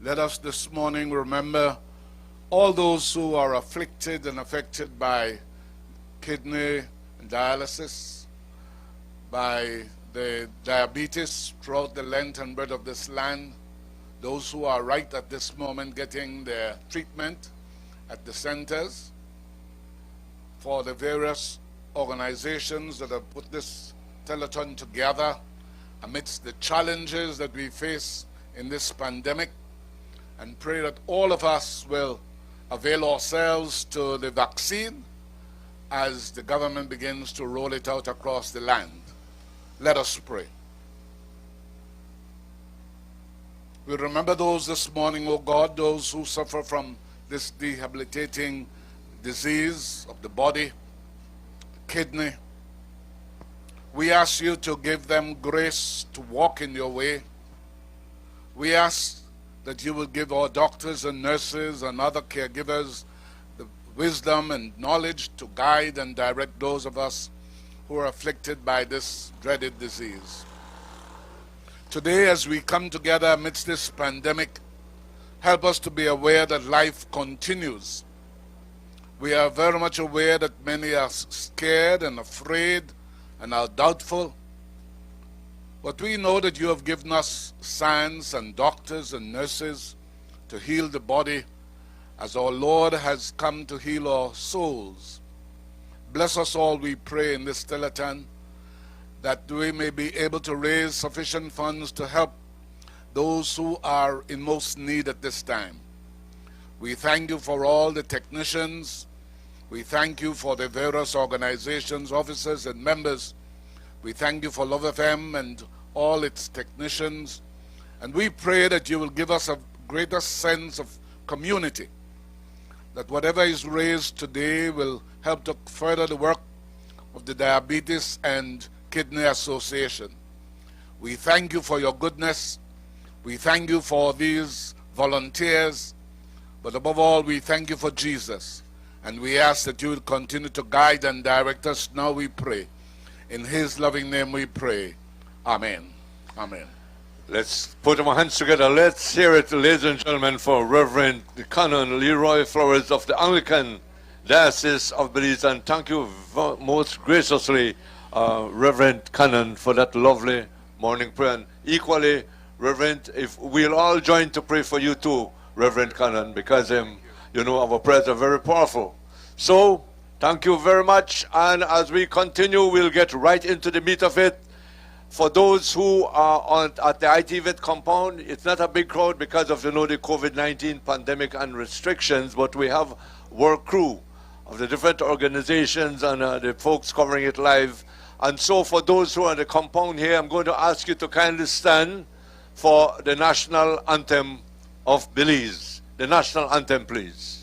Let us this morning remember all those who are afflicted and affected by kidney and dialysis, by the diabetes throughout the length and breadth of this land, those who are right at this moment getting their treatment at the centers, for the various organizations that have put this telethon together amidst the challenges that we face in this pandemic, and pray that all of us will avail ourselves to the vaccine as the government begins to roll it out across the land. Let us pray. We remember those this morning, O God, those who suffer from this debilitating disease of the body, kidney. We ask you to give them grace to walk in your way. We ask that you will give our doctors and nurses and other caregivers the wisdom and knowledge to guide and direct those of us who are afflicted by this dreaded disease. Today, as we come together amidst this pandemic, help us to be aware that life continues. We are very much aware that many are scared and afraid and are doubtful. But we know that you have given us science and doctors and nurses to heal the body as our Lord has come to heal our souls. Bless us all, we pray, in this telethon, that we may be able to raise sufficient funds to help those who are in most need at this time. We thank you for all the technicians. We thank you for the various organizations, officers, and members. We thank you for Love FM and all its technicians. And we pray that you will give us a greater sense of community, that whatever is raised today will help to further the work of the Diabetes and Kidney Association. We thank you for your goodness. We thank you for these volunteers. But above all, we thank you for Jesus. And we ask that you will continue to guide and direct us. Now we pray. In his loving name we pray. Amen. Amen. Let's put our hands together. Let's hear it, ladies and gentlemen, for Reverend Canon Leroy Flores of the Anglican Diocese of Belize. And thank you most graciously, Reverend Canon, for that lovely morning prayer. And equally, Reverend, if we'll all join to pray for you too, Reverend Canon, because you know our prayers are very powerful. So, thank you very much. And as we continue, we'll get right into the meat of it. For those who are at the ITVET compound, it's not a big crowd because of the COVID-19 pandemic and restrictions, but we have work crew of the different organizations and the folks covering it live. And so for those who are at the compound here, I'm going to ask you to kindly stand for the national anthem of Belize. The national anthem, please.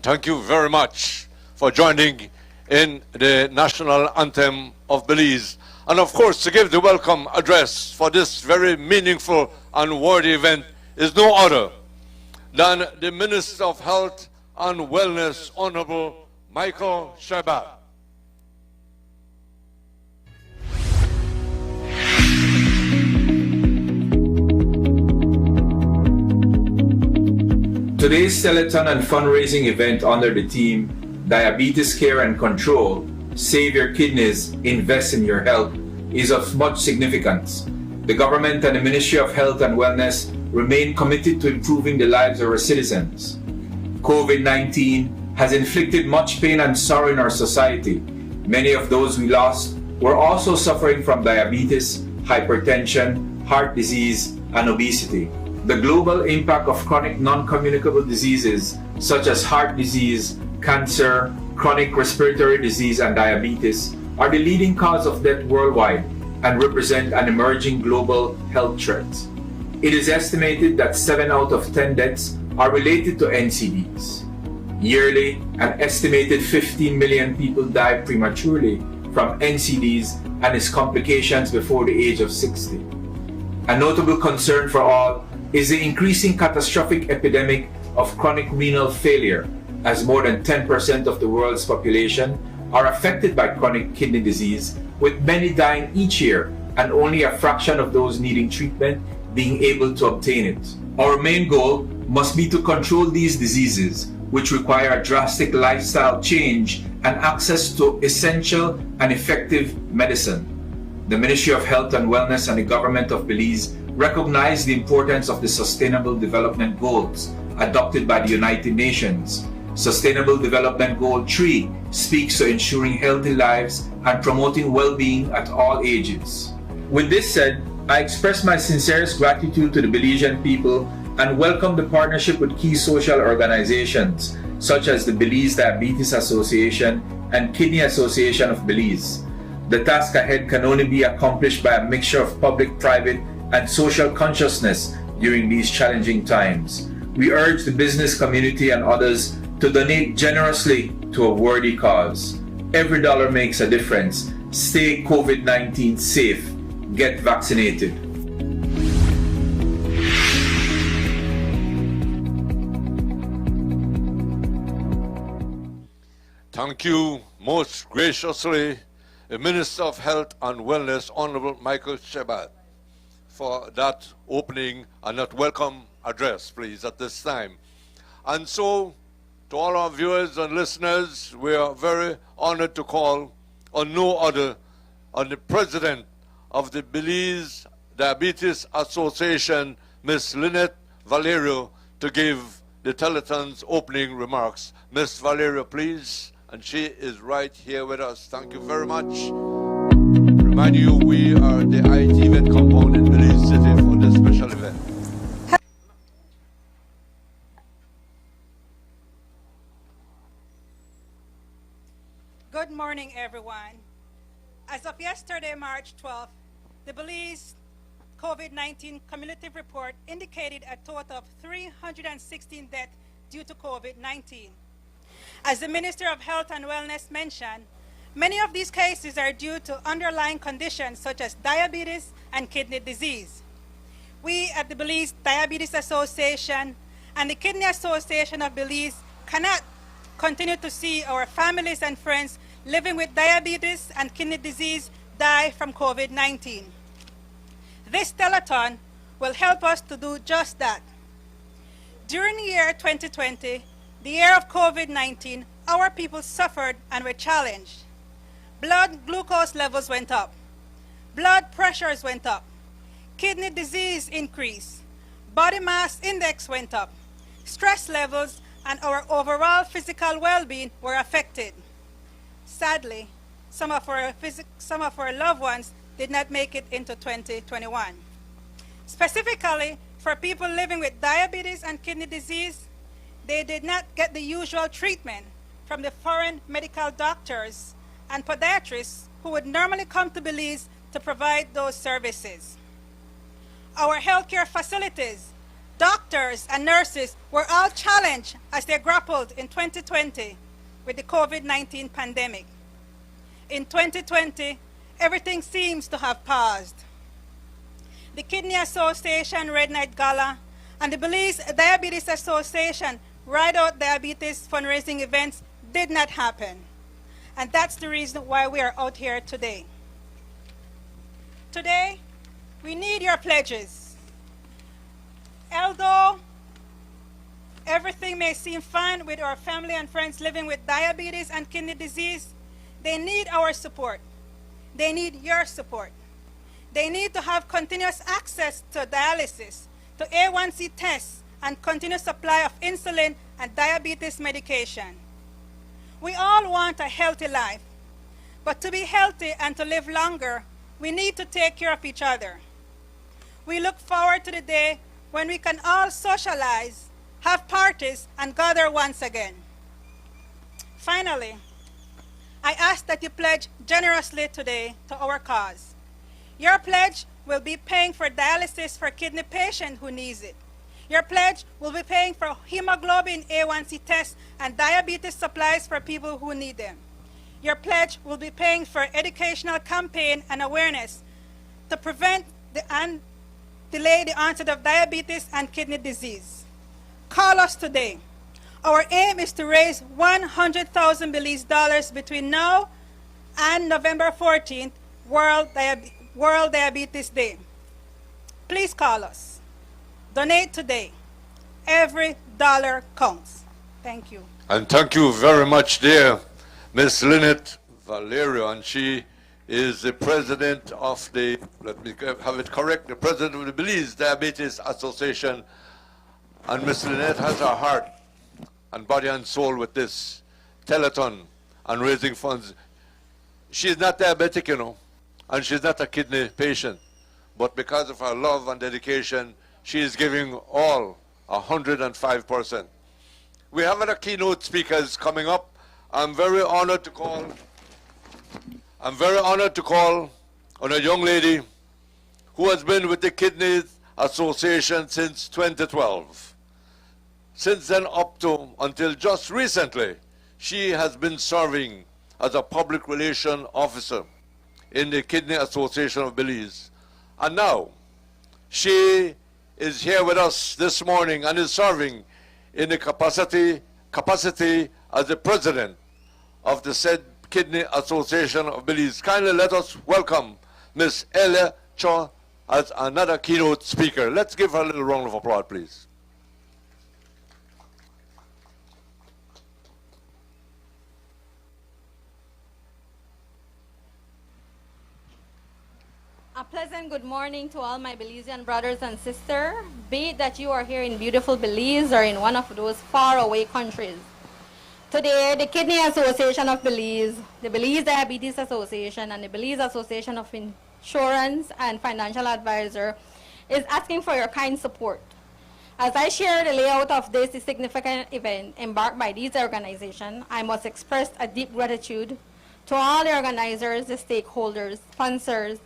thank you very much for joining in the national anthem of Belize. And of course, to give the welcome address for this very meaningful and worthy event is no other than the Minister of Health and Wellness, Honorable Michael Shabbat. Today's telethon and fundraising event under the theme Diabetes Care and Control, Save Your Kidneys, Invest in Your Health is of much significance. The government and the Ministry of Health and Wellness remain committed to improving the lives of our citizens. COVID-19 has inflicted much pain and sorrow in our society. Many of those we lost were also suffering from diabetes, hypertension, heart disease, and obesity. The global impact of chronic non-communicable diseases such as heart disease, cancer, chronic respiratory disease, and diabetes are the leading cause of death worldwide and represent an emerging global health threat. It is estimated that 7 out of 10 deaths are related to NCDs. Yearly, an estimated 15 million people die prematurely from NCDs and its complications before the age of 60. A notable concern for all is the increasing catastrophic epidemic of chronic renal failure, as more than 10% of the world's population are affected by chronic kidney disease, with many dying each year and only a fraction of those needing treatment being able to obtain it. Our main goal must be to control these diseases, which require a drastic lifestyle change and access to essential and effective medicine. The Ministry of Health and Wellness and the Government of Belize recognize the importance of the Sustainable Development Goals adopted by the United Nations. Sustainable Development Goal 3 speaks to ensuring healthy lives and promoting well-being at all ages. With this said, I express my sincerest gratitude to the Belizean people and welcome the partnership with key social organizations such as the Belize Diabetes Association and Kidney Association of Belize. The task ahead can only be accomplished by a mixture of public, private, and social consciousness during these challenging times. We urge the business community and others to donate generously to a worthy cause. Every dollar makes a difference. Stay COVID-19 safe. Get vaccinated. Thank you most graciously, the Minister of Health and Wellness, Honorable Michael Shabbat, for that opening and that welcome address, please, at this time. And so, to all our viewers and listeners, we are very honored to call on no other than the President of the Belize Diabetes Association, Ms. Lynette Valerio, to give the telethon's opening remarks. Ms. Valerio, please. And she is right here with us. Thank you very much. Remind you, we are the IT event compound in Belize City for this special event. Good morning, everyone. As of yesterday, March 12th, the Belize COVID-19 cumulative report indicated a total of 316 deaths due to COVID-19. As the Minister of Health and Wellness mentioned, many of these cases are due to underlying conditions such as diabetes and kidney disease. We at the Belize Diabetes Association and the Kidney Association of Belize cannot continue to see our families and friends living with diabetes and kidney disease die from COVID-19. This telethon will help us to do just that. During the year 2020, the year of COVID-19, our people suffered and were challenged. Blood glucose levels went up. Blood pressures went up. Kidney disease increased. Body mass index went up. Stress levels and our overall physical well-being were affected. Sadly, some of our loved ones did not make it into 2021. Specifically, for people living with diabetes and kidney disease, they did not get the usual treatment from the foreign medical doctors and podiatrists who would normally come to Belize to provide those services. Our healthcare facilities Doctors and nurses were all challenged as they grappled in 2020 with the COVID-19 pandemic. In 2020, everything seems to have paused. The Kidney Association Red Night Gala and the Belize Diabetes Association Ride Out Diabetes fundraising events did not happen. And that's the reason why we are out here today. Today, we need your pledges. Although everything may seem fine with our family and friends living with diabetes and kidney disease, they need our support. They need your support. They need to have continuous access to dialysis, to A1C tests, and continuous supply of insulin and diabetes medication. We all want a healthy life, but to be healthy and to live longer, we need to take care of each other. We look forward to the day when we can all socialize, have parties, and gather once again. Finally, I ask that you pledge generously today to our cause. Your pledge will be paying for dialysis for kidney patients who needs it. Your pledge will be paying for hemoglobin A1C tests and diabetes supplies for people who need them. Your pledge will be paying for educational campaign and awareness to prevent and delay the onset of diabetes and kidney disease. Call us today. Our aim is to raise 100,000 Belize dollars between now and November 14th, World Diabetes Day. Please call us. Donate today. Every dollar counts. Thank you. And thank you very much, dear Miss Lynette Valerio, and she is the president of the, let me have it correct, the president of the Belize Diabetes Association. And Miss Lynette has her heart and body and soul with this telethon and raising funds. She's not diabetic, you know, and she's not a kidney patient, but because of her love and dedication, she is giving all 105%. We have other keynote speakers coming up. I'm very honored to call on a young lady who has been with the Kidney Association since 2012. Since then up to until just recently, she has been serving as a public relation officer in the Kidney Association of Belize. And now, she is here with us this morning and is serving in the capacity as the president of the said Kidney Association of Belize. Kindly let us welcome Miss Ele Cho as another keynote speaker. Let's give her a little round of applause, please. A pleasant good morning to all my Belizean brothers and sisters, be it that you are here in beautiful Belize or in one of those faraway countries. Today, the Kidney Association of Belize, the Belize Diabetes Association, and the Belize Association of Insurance and Financial Advisor is asking for your kind support. As I share the layout of this significant event embarked by these organizations, I must express a deep gratitude to all the organizers, the stakeholders, sponsors,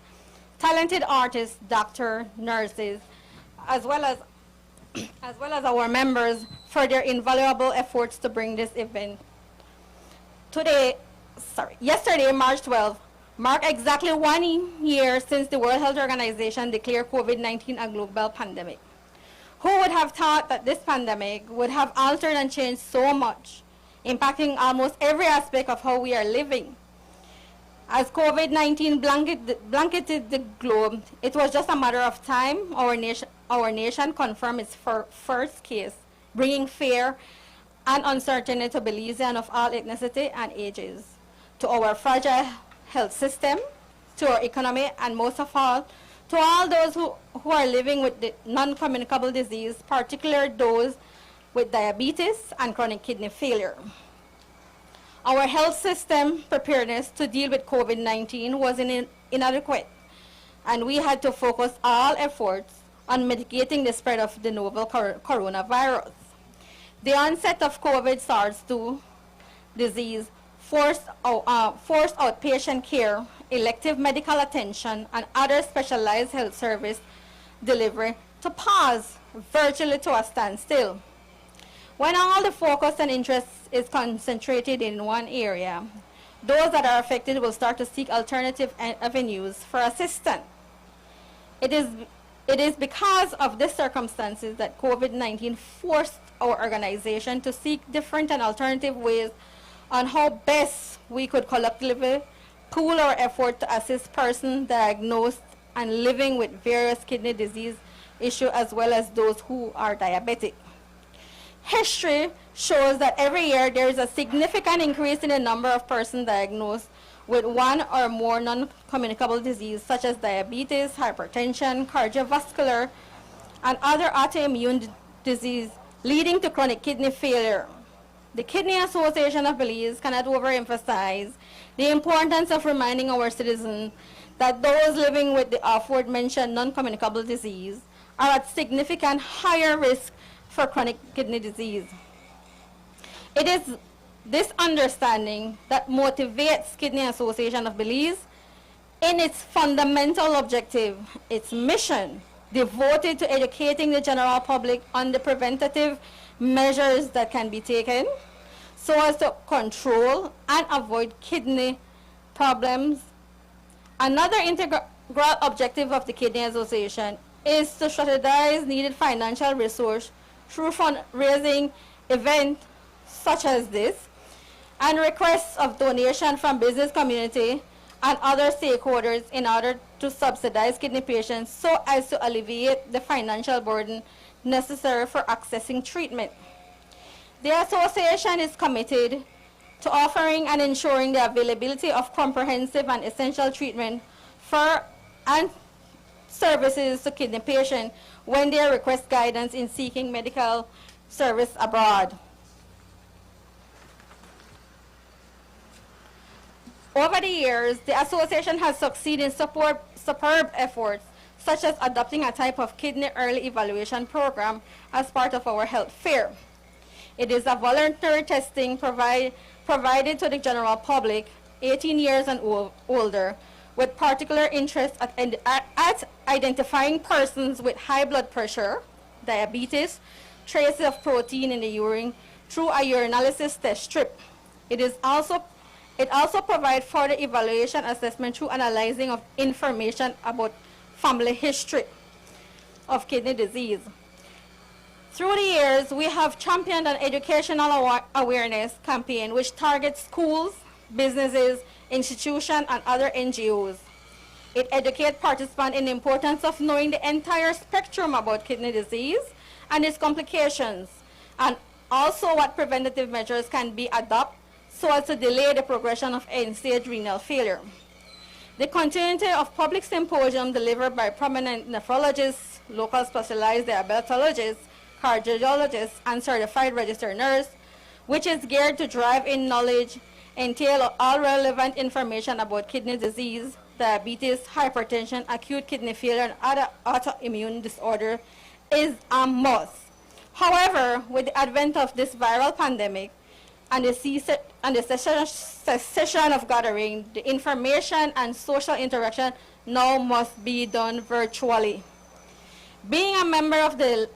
talented artists, doctors, nurses, as well as our members for their invaluable efforts to bring this event. Yesterday, March 12th, marked exactly 1 year since the World Health Organization declared COVID-19 a global pandemic. Who would have thought that this pandemic would have altered and changed so much, impacting almost every aspect of how we are living? As COVID-19 blanketed the globe, it was just a matter of time our nation confirmed its first case, bringing fear and uncertainty to Belizeans of all ethnicity and ages, to our fragile health system, to our economy, and most of all, to all those who are living with the non-communicable disease, particularly those with diabetes and chronic kidney failure. Our health system preparedness to deal with COVID-19 was inadequate, and we had to focus all efforts on mitigating the spread of the novel coronavirus. The onset of COVID SARS-2 disease forced outpatient care, elective medical attention, and other specialized health service delivery to pause virtually to a standstill. When all the focus and interest is concentrated in one area, those that are affected will start to seek alternative avenues for assistance. It is because of these circumstances that COVID-19 forced our organization to seek different and alternative ways on how best we could collectively pool our effort to assist persons diagnosed and living with various kidney disease issues, as well as those who are diabetic. History shows that every year there is a significant increase in the number of persons diagnosed with one or more non-communicable disease such as diabetes, hypertension, cardiovascular, and other autoimmune disease leading to chronic kidney failure. The Kidney Association of Belize cannot overemphasize the importance of reminding our citizens that those living with the aforementioned non-communicable disease are at significant higher risk for chronic kidney disease. It is this understanding that motivates Kidney Association of Belize in its fundamental objective, its mission, devoted to educating the general public on the preventative measures that can be taken so as to control and avoid kidney problems. Another integral objective of the Kidney Association is to strategize needed financial resources through fundraising events such as this and requests of donation from business community and other stakeholders in order to subsidize kidney patients so as to alleviate the financial burden necessary for accessing treatment. The association is committed to offering and ensuring the availability of comprehensive and essential treatment for and services to kidney patients when they request guidance in seeking medical service abroad. Over the years, the association has succeeded in superb efforts, such as adopting a type of kidney early evaluation program as part of our health fair. It is a voluntary testing provided to the general public, 18 years and older, with particular interest at identifying persons with high blood pressure, diabetes, traces of protein in the urine through a urinalysis test strip. It also provides further evaluation assessment through analyzing of information about family history of kidney disease. Through the years, we have championed an educational awareness campaign which targets schools, businesses, institutions, and other NGOs. It educates participants in the importance of knowing the entire spectrum about kidney disease and its complications, and also what preventative measures can be adopted so as to delay the progression of end-stage renal failure. The continuity of public symposium delivered by prominent nephrologists, local specialized diabetologists, cardiologists, and certified registered nurse, which is geared to drive in knowledge, entail all relevant information about kidney disease, diabetes, hypertension, acute kidney failure, and other autoimmune disorder, is a must. However, with the advent of this viral pandemic and the cessation of gathering, the information and social interaction now must be done virtually. Being a member of the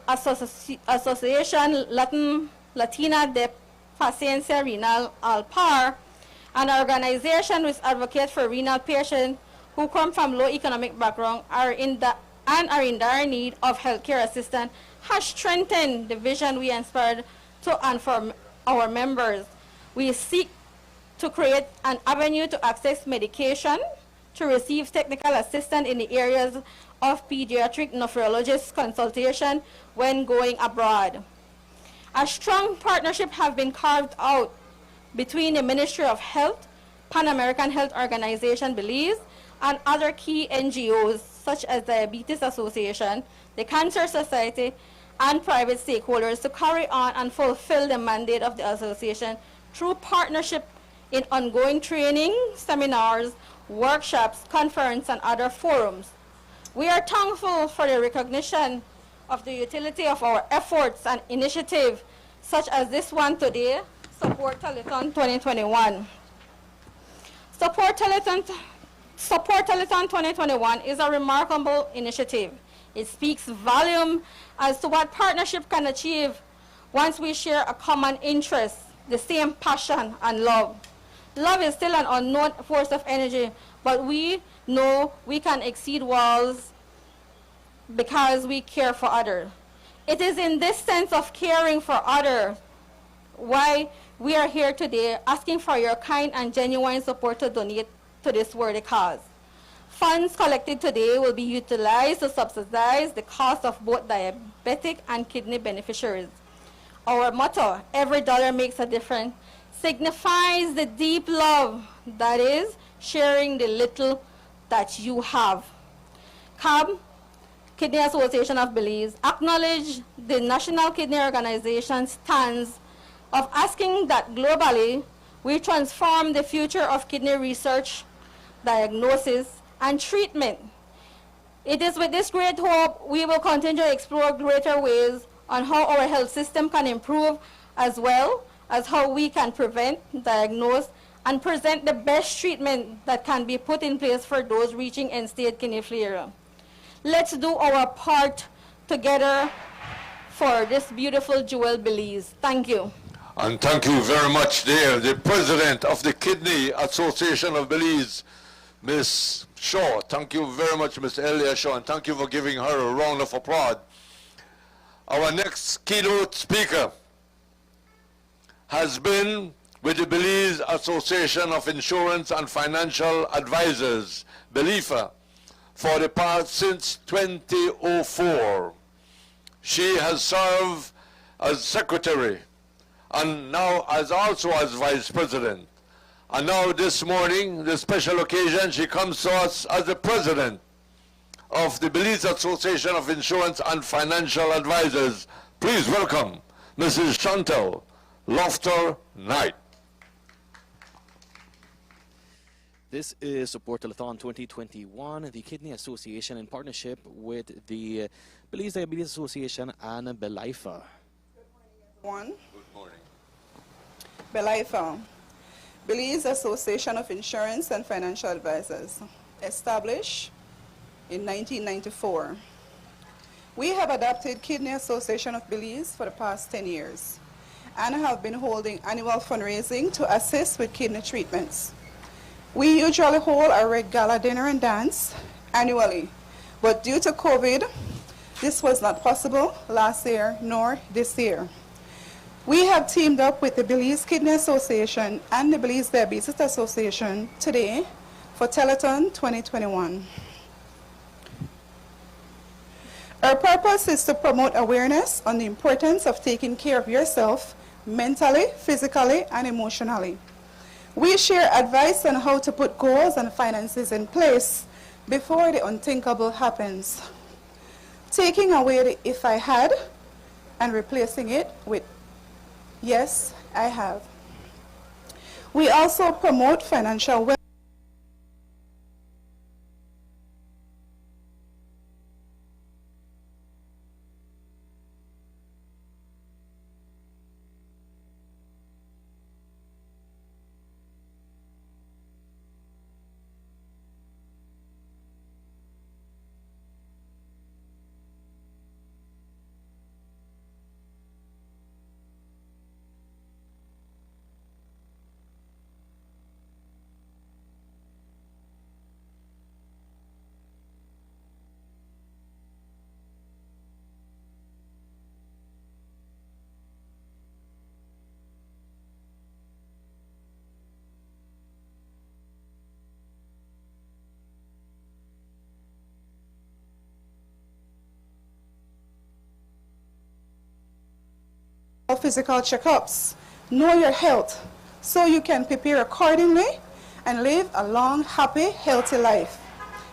Association Latina de Paciencia Renal al Par, an organization which advocates for renal patients who come from low economic background are in dire need of healthcare assistance, has strengthened the vision we inspired to inform our members. We seek to create an avenue to access medication, to receive technical assistance in the areas of pediatric nephrologist consultation when going abroad. A strong partnership has been carved out between the Ministry of Health, Pan American Health Organization Belize, and other key NGOs such as Diabetes Association, the Cancer Society, and private stakeholders to carry on and fulfill the mandate of the association through partnership in ongoing training, seminars, workshops, conferences, and other forums. We are thankful for the recognition of the utility of our efforts and initiatives such as this one today, Support TELETHON 2021. Support TELETHON 2021 is a remarkable initiative. It speaks volume as to what partnership can achieve once we share a common interest, the same passion and love. Love is still an unknown force of energy, but we know we can exceed walls because we care for others. It is in this sense of caring for others why we are here today asking for your kind and genuine support to donate to this worthy cause. Funds collected today will be utilized to subsidize the cost of both diabetic and kidney beneficiaries. Our motto, every dollar makes a difference, signifies the deep love that is sharing the little that you have. CAB, Kidney Association of Belize, acknowledge the National Kidney Organization's stance of asking that globally we transform the future of kidney research, diagnosis, and treatment. It is with this great hope we will continue to explore greater ways on how our health system can improve, as well as how we can prevent, diagnose, and present the best treatment that can be put in place for those reaching end-stage kidney failure. Let's do our part together for this beautiful jewel, Belize. Thank you. And thank you very much, dear, the President of the Kidney Association of Belize, Miss Shaw. Thank you very much, Miss Elia Shaw, and thank you for giving her a round of applause. Our next keynote speaker has been with the Belize Association of Insurance and Financial Advisors, BELIFA, for the past since 2004. She has served as secretary and now also as vice president. And now this morning, this special occasion, she comes to us as the president of the Belize Association of Insurance and Financial Advisors. Please welcome Mrs. Chantal Lofter-Knight. This is Support Telethon 2021, the Kidney Association in partnership with the Belize Diabetes Association and BELIFA. Good morning. Good morning. BELIFA, Belize Association of Insurance and Financial Advisors, established in 1994. We have adopted Kidney Association of Belize for the past 10 years and have been holding annual fundraising to assist with kidney treatments. We usually hold a red gala dinner and dance annually, but due to COVID, this was not possible last year nor this year. We have teamed up with the Belize Kidney Association and the Belize Diabetes Association today for Telethon 2021. Our purpose is to promote awareness on the importance of taking care of yourself mentally, physically, and emotionally. We share advice on how to put goals and finances in place before the unthinkable happens. Taking away the "if I had" and replacing it with "yes, I have." We also promote financial well. Physical checkups. Know your health so you can prepare accordingly and live a long, happy, healthy life.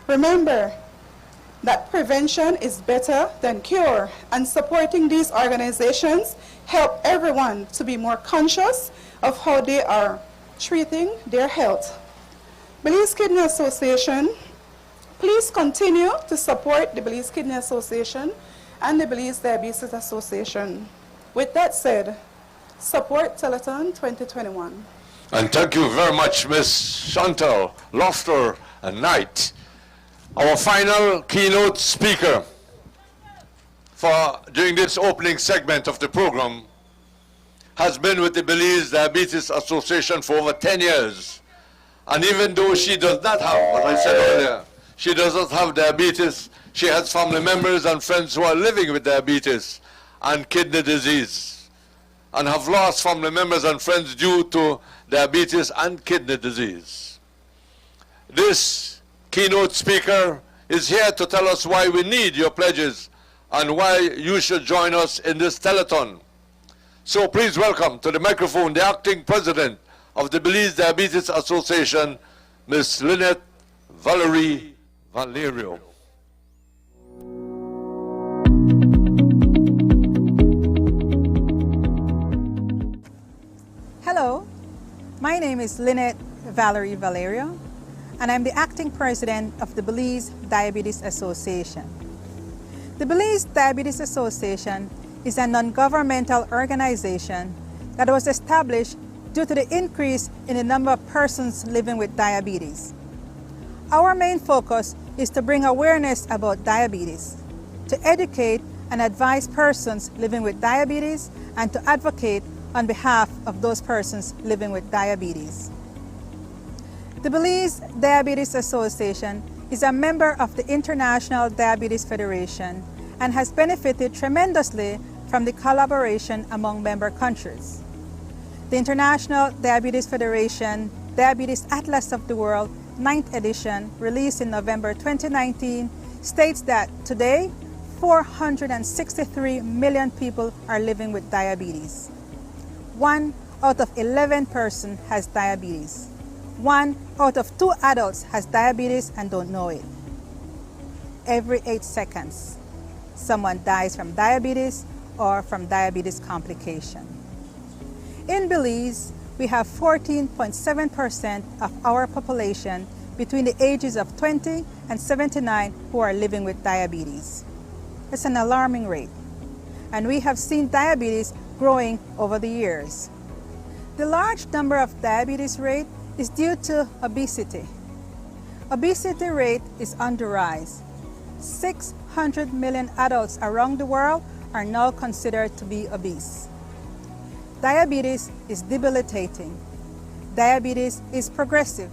Remember that prevention is better than cure, and supporting these organizations help everyone to be more conscious of how they are treating their health. Belize Kidney Association, please continue to support the Belize Kidney Association and the Belize Diabetes Association. With that said, support Telethon 2021. And thank you very much, Miss Chantal Lofter-Knight. Our final keynote speaker during this opening segment of the program has been with the Belize Diabetes Association for over 10 years. And even though she does not have, as I said earlier, she does not have diabetes, she has family members and friends who are living with diabetes and kidney disease, and have lost family members and friends due to diabetes and kidney disease. This keynote speaker is here to tell us why we need your pledges and why you should join us in this telethon. So please welcome to the microphone the acting president of the Belize Diabetes Association, Ms. Lynette Valerie Valerio. Hello, my name is Lynette Valerie Valerio, and I'm the acting president of the Belize Diabetes Association. The Belize Diabetes Association is a non-governmental organization that was established due to the increase in the number of persons living with diabetes. Our main focus is to bring awareness about diabetes, to educate and advise persons living with diabetes, and to advocate on behalf of those persons living with diabetes. The Belize Diabetes Association is a member of the International Diabetes Federation and has benefited tremendously from the collaboration among member countries. The International Diabetes Federation Diabetes Atlas of the World 9th edition, released in November 2019, states that today 463 million people are living with diabetes. 1 out of 11 persons has diabetes. 1 out of 2 adults has diabetes and don't know it. Every 8 seconds, someone dies from diabetes or from diabetes complication. In Belize, we have 14.7% of our population between the ages of 20 and 79 who are living with diabetes. It's an alarming rate, and we have seen diabetes growing over the years. The large number of diabetes rate is due to obesity. Obesity rate is on the rise. 600 million adults around the world are now considered to be obese. Diabetes is debilitating. Diabetes is progressive.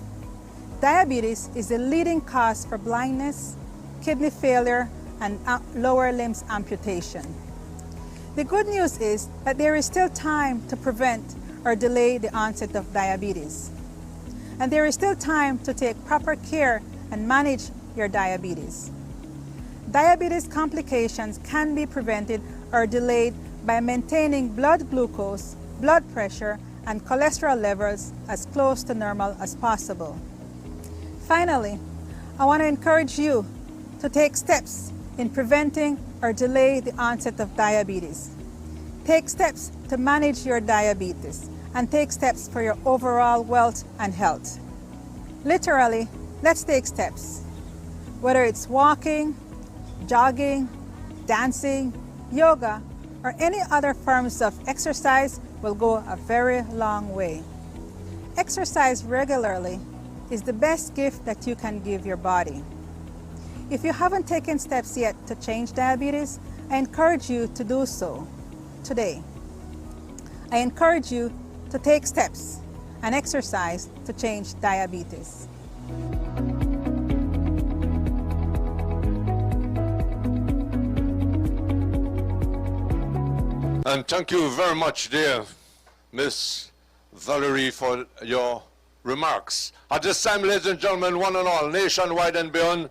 Diabetes is the leading cause for blindness, kidney failure, and lower limbs amputation. The good news is that there is still time to prevent or delay the onset of diabetes. And there is still time to take proper care and manage your diabetes. Diabetes complications can be prevented or delayed by maintaining blood glucose, blood pressure, and cholesterol levels as close to normal as possible. Finally, I want to encourage you to take steps in preventing or delay the onset of diabetes. Take steps to manage your diabetes and take steps for your overall wealth and health. Literally, let's take steps. Whether it's walking, jogging, dancing, yoga, or any other forms of exercise will go a very long way. Exercise regularly is the best gift that you can give your body. If you haven't taken steps yet to change diabetes, I encourage you to do so today. I encourage you to take steps and exercise to change diabetes. And thank you very much, dear Miss Valerie, for your remarks. At this time, ladies and gentlemen, one and all, nationwide and beyond,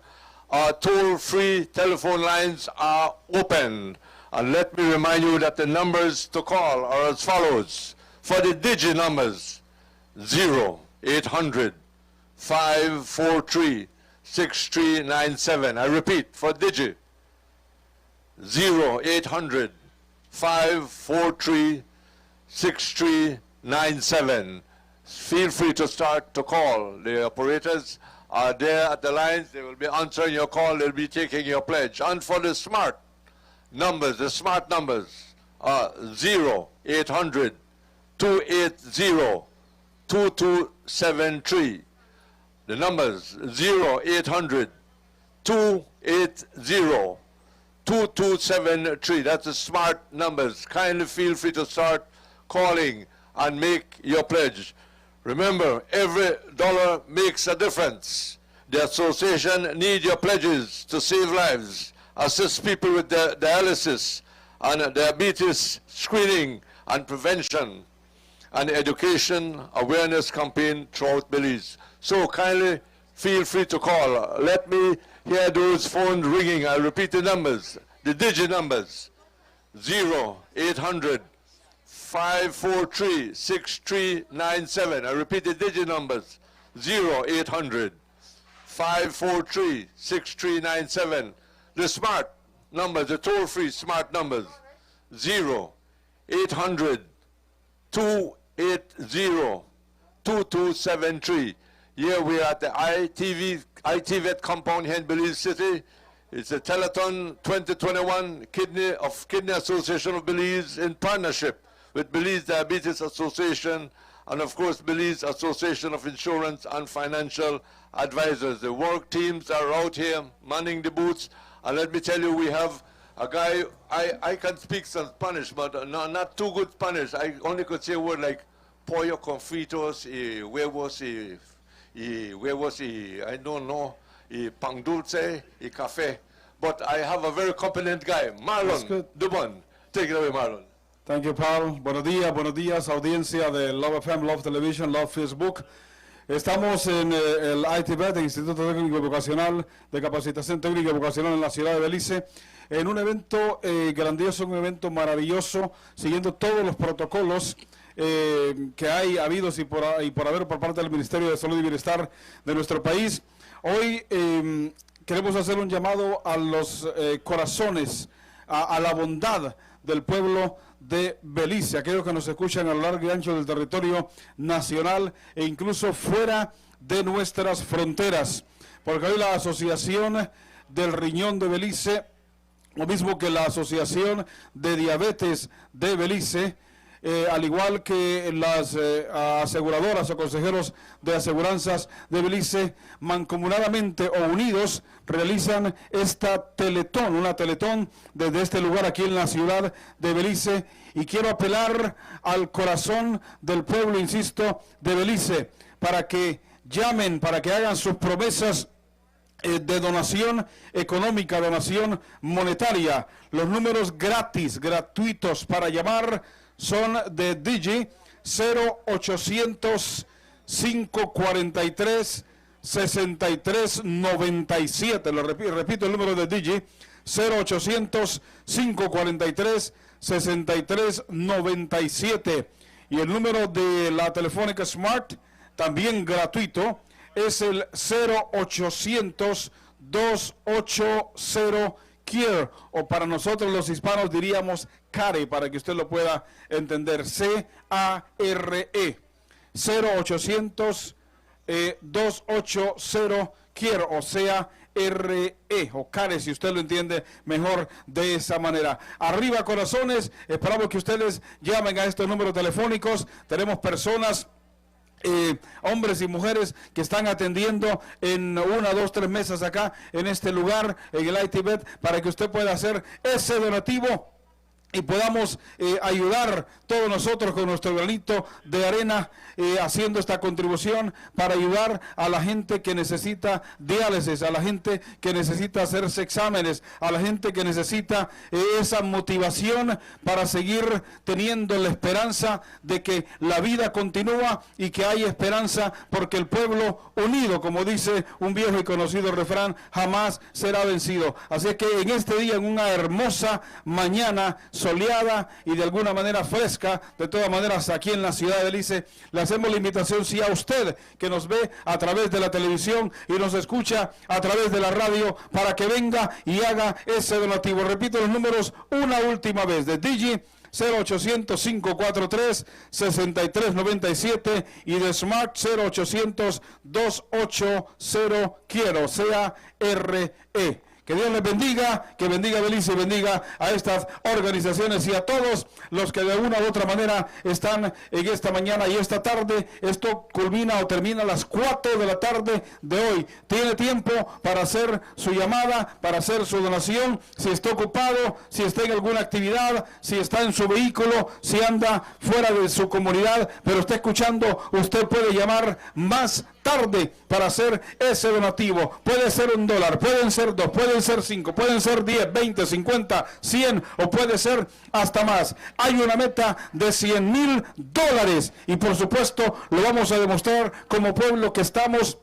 our toll-free telephone lines are open. And let me remind you that the numbers to call are as follows. For the digi numbers, 0800 543 6397. I repeat, for digi, 0800 543 6397. Feel free to start to call. The operators are there at the lines. They will be answering your call. They'll be taking your pledge. And for the smart numbers are 0800 280 2273. The numbers 0800 280 2273. That's the smart numbers. Kindly feel free to start calling and make your pledge. Remember, every dollar makes a difference. The association needs your pledges to save lives, assist people with dialysis and diabetes screening and prevention, and education awareness campaign throughout Belize. So kindly feel free to call. Let me hear those phones ringing. I'll repeat the numbers, the digit numbers. 0800 543 6397. I repeat the digit numbers. 0800 543 6397. The smart numbers, the toll-free smart numbers. 0800 280 2273. Here we are at the ITVET compound here in Belize City. It's a Telethon 2021 Kidney Association of Belize in partnership with Belize Diabetes Association and of course Belize Association of Insurance and Financial Advisors. The work teams are out here manning the booths, and let me tell you, we have a guy, I can speak some Spanish, but not too good Spanish. I only could say a word like pollo con fritos, huevos, I don't know, pan dulce, café. But I have a very competent guy, Marlon Dubon. Take it away, Marlon. Thank you, Paul. Buenos días, audiencia de Love FM, Love Television, Love Facebook. Estamos en el ITBET, el Instituto Técnico Vocacional de Capacitación Técnica y Vocacional en la ciudad de Belice, en un evento grandioso, un evento maravilloso, siguiendo todos los protocolos que hay habidos y por haber por parte del Ministerio de Salud y Bienestar de nuestro país. Hoy queremos hacer un llamado a los corazones, a la bondad del pueblo de Belice, aquellos que nos escuchan a lo largo y ancho del territorio nacional e incluso fuera de nuestras fronteras, porque hoy la Asociación del Riñón de Belice, lo mismo que la Asociación de Diabetes de Belice, al igual que las aseguradoras o consejeros de aseguranzas de Belice, mancomunadamente o unidos, realizan esta Teletón, una Teletón desde este lugar aquí en la ciudad de Belice, y quiero apelar al corazón del pueblo, insisto, de Belice, para que llamen, para que hagan sus promesas de donación económica, donación monetaria. Los números gratuitos para llamar son de Digi 0800 543 6397. Lo repito el número de Digi 0800 543 6397. Y el número de la telefónica Smart, también gratuito, es el 0800 280 CARE, o para nosotros los hispanos diríamos CARE, para que usted lo pueda entender, CARE, 0800 280 CARE, o sea, RE, o CARE, si usted lo entiende mejor de esa manera. Arriba, corazones, esperamos que ustedes llamen a estos números telefónicos. Tenemos personas, hombres y mujeres que están atendiendo en 1, 2, 3 mesas acá en este lugar, en el ITBET, para que usted pueda hacer ese donativo y podamos ayudar todos nosotros con nuestro granito de arena, haciendo esta contribución para ayudar a la gente que necesita diálisis, a la gente que necesita hacerse exámenes, a la gente que necesita esa motivación para seguir teniendo la esperanza de que la vida continúa y que hay esperanza, porque el pueblo unido, como dice un viejo y conocido refrán, jamás será vencido. Así que en este día, en una hermosa mañana soleada y de alguna manera fresca, de todas maneras aquí en la ciudad de Belice, le hacemos la invitación, si a usted que nos ve a través de la televisión y nos escucha a través de la radio, para que venga y haga ese donativo. Repito los números una última vez, de Digi 0800 543 6397 y de Smart 0800 280 CARE, o sea, RE. Que Dios les bendiga, que bendiga a Belice y bendiga a estas organizaciones y a todos los que de una u otra manera están en esta mañana y esta tarde. Esto culmina o termina a las 4 de la tarde de hoy. Tiene tiempo para hacer su llamada, para hacer su donación, si está ocupado, si está en alguna actividad, si está en su vehículo, si anda fuera de su comunidad, pero está escuchando, usted puede llamar más tarde para hacer ese donativo. Puede ser $1, pueden ser 2, pueden ser 5, pueden ser 10, 20, 50, 100 o puede ser hasta más. Hay una meta de $100,000 y por supuesto lo vamos a demostrar como pueblo que estamos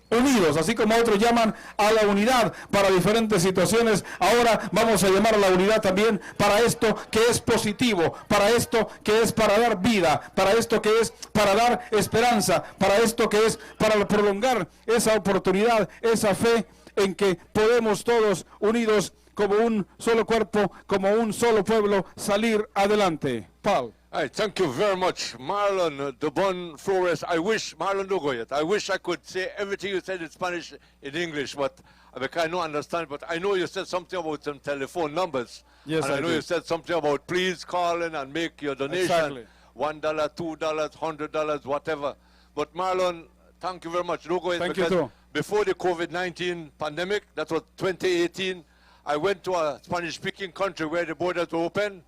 unidos, así como otros llaman a la unidad para diferentes situaciones. Ahora vamos a llamar a la unidad también para esto que es positivo, para esto que es para dar vida, para esto que es para dar esperanza, para esto que es para prolongar esa oportunidad, esa fe en que podemos todos unidos como un solo cuerpo, como un solo pueblo salir adelante. Paul. All right, thank you very much, Marlon Dubon Flores. I wish, Marlon, don't go yet. I wish I could say everything you said in Spanish in English, but I don't understand. But I know you said something about some telephone numbers. Yes, and I know you did. said something about please call in and make your donation. Exactly. $1, $2, $100, whatever. But Marlon, thank you very much. Don't go yet. Thank you because too. before the COVID-19 pandemic, that was 2018, I went to a Spanish-speaking country where the borders were open.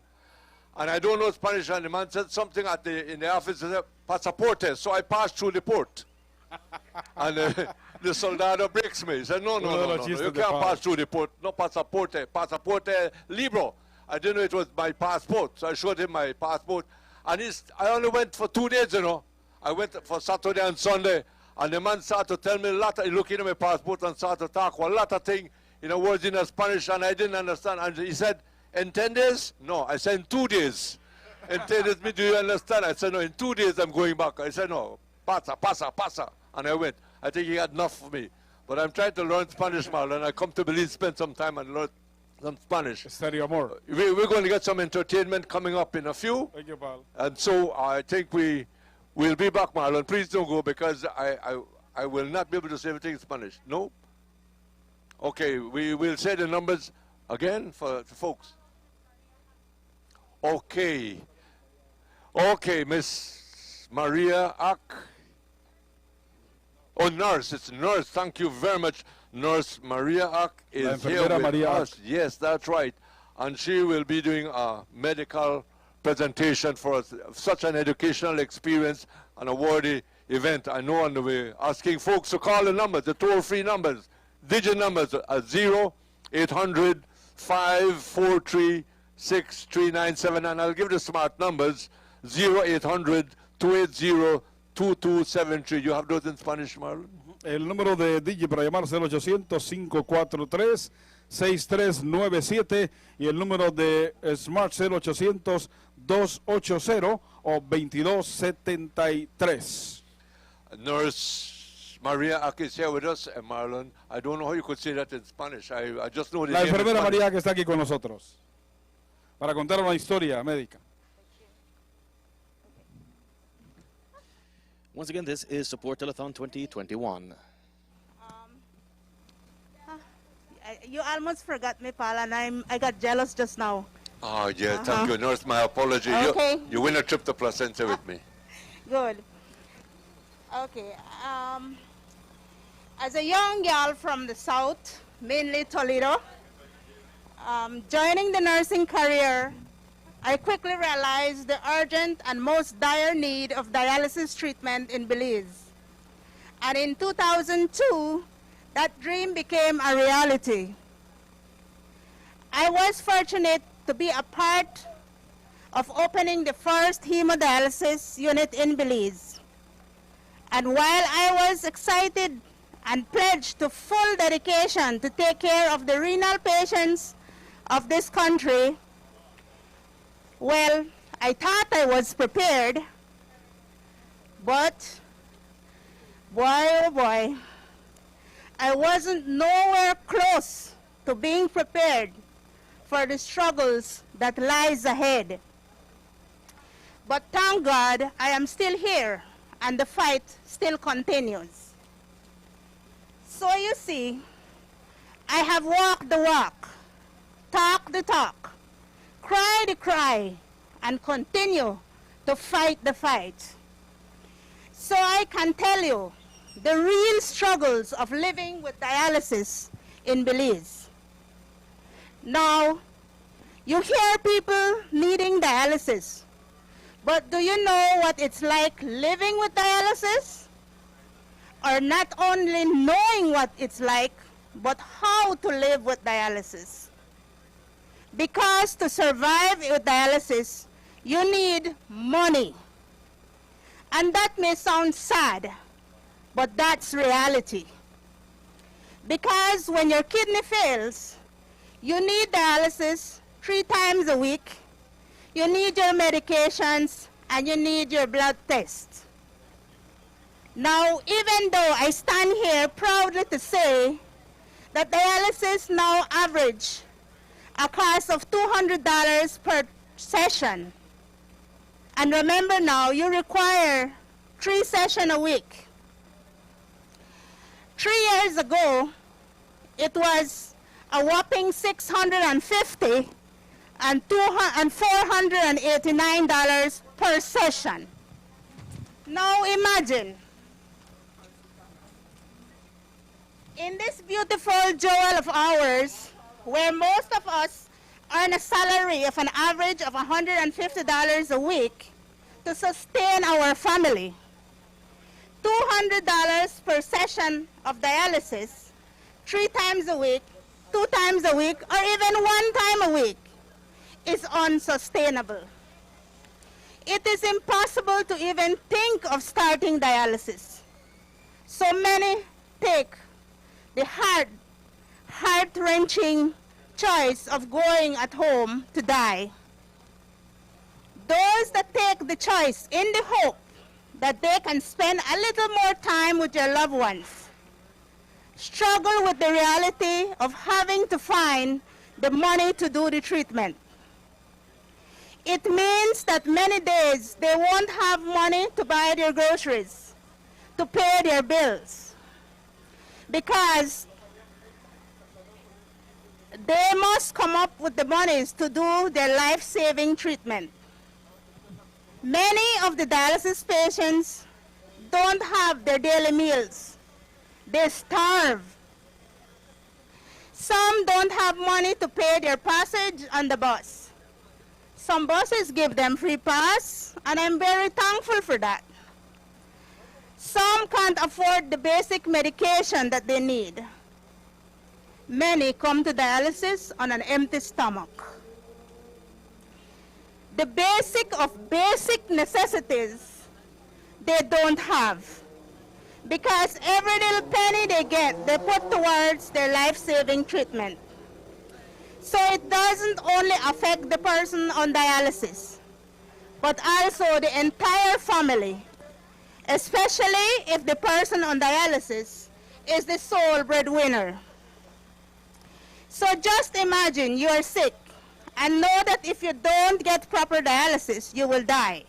And I don't know Spanish, and the man said something in the office, he said, pasaporte. So I passed through the port. And the soldado breaks me. He said, no, you can't pass through the port. No pasaporte. Pasaporte libro. I didn't know it was my passport. So I showed him my passport. And I only went for 2 days, you know. I went for Saturday and Sunday. And the man started to tell me a lot. He looked at my passport and started to talk a lot of things, words in Spanish, and I didn't understand. And he said, in 10 days? No, I said in 2 days. In 10 days, do you understand? I said, no, in 2 days I'm going back. I said, no, pasa. And I went. I think he had enough for me. But I'm trying to learn Spanish, Marlon. I come to Belize, spend some time and learn some Spanish. Study more. We're going to get some entertainment coming up in a few. Thank you, Paul. And so I think we'll be back, Marlon. Please don't go because I will not be able to say everything in Spanish. No? Okay, we will say the numbers again for folks. Okay, Miss Maria Ack. Oh, nurse, it's nurse. Thank you very much. Nurse Maria Ack is here with Maria us. Yes, that's right. And she will be doing a medical presentation for us. Such an educational experience and a worthy event. I know, and we're asking folks to call the numbers, the toll-free numbers, digit numbers at 0800-543-6397, and I'll give the smart numbers 0800-280-2273. You have those in Spanish, Marlon? El número de Digi para llamar es el 800-543-6397 y el número de Smart 0800-280 o 2273. Nurse Maria Ack is here with us, Marlon. I don't know how you could say that in Spanish. I just know the La name in enfermera Spanish. María que está aquí con nosotros para contar una historia médica. Once again, this is Support Telethon 2021. You almost forgot me, Paul, and I got jealous just now. Oh, yeah, thank you, nurse. My apology. Okay. You win a trip to Placenta with me. Good. Okay. As a young girl from the south, mainly Toledo, joining the nursing career, I quickly realized the urgent and most dire need of dialysis treatment in Belize. And in 2002, that dream became a reality. I was fortunate to be a part of opening the first hemodialysis unit in Belize. And while I was excited and pledged to full dedication to take care of the renal patients of this country, well, I thought I was prepared, but boy, oh boy, I wasn't nowhere close to being prepared for the struggles that lies ahead. But thank God I am still here and the fight still continues. So you see, I have walked the walk, talked the talk, cried the cry, and continue to fight the fight. So I can tell you the real struggles of living with dialysis in Belize. Now, you hear people needing dialysis, but do you know what it's like living with dialysis? Or not only knowing what it's like, but how to live with dialysis. Because to survive with dialysis, you need money. And that may sound sad, but that's reality. Because when your kidney fails, you need dialysis 3 times a week, you need your medications, and you need your blood tests. Now, even though I stand here proudly to say that dialysis now average a cost of $200 per session, and remember now, you require 3 sessions a week. 3 years ago, it was a whopping $650 and $489 per session. Now imagine, in this beautiful jewel of ours, where most of us earn a salary of an average of $150 a week to sustain our family, $200 per session of dialysis, 3 times a week, 2 times a week, or even 1 time a week is unsustainable. It is impossible to even think of starting dialysis. So many take the heart-wrenching choice of going at home to die. Those that take the choice in the hope that they can spend a little more time with their loved ones struggle with the reality of having to find the money to do the treatment. It means that many days they won't have money to buy their groceries, to pay their bills, because they must come up with the monies to do their life-saving treatment. Many of the dialysis patients don't have their daily meals. They starve. Some don't have money to pay their passage on the bus. Some buses give them free pass, and I'm very thankful for that. Some can't afford the basic medication that they need. Many come to dialysis on an empty stomach. The basic of basic necessities they don't have, because every little penny they get, they put towards their life-saving treatment. So it doesn't only affect the person on dialysis, but also the entire family, especially if the person on dialysis is the sole breadwinner. So just imagine you are sick and know that if you don't get proper dialysis, you will die.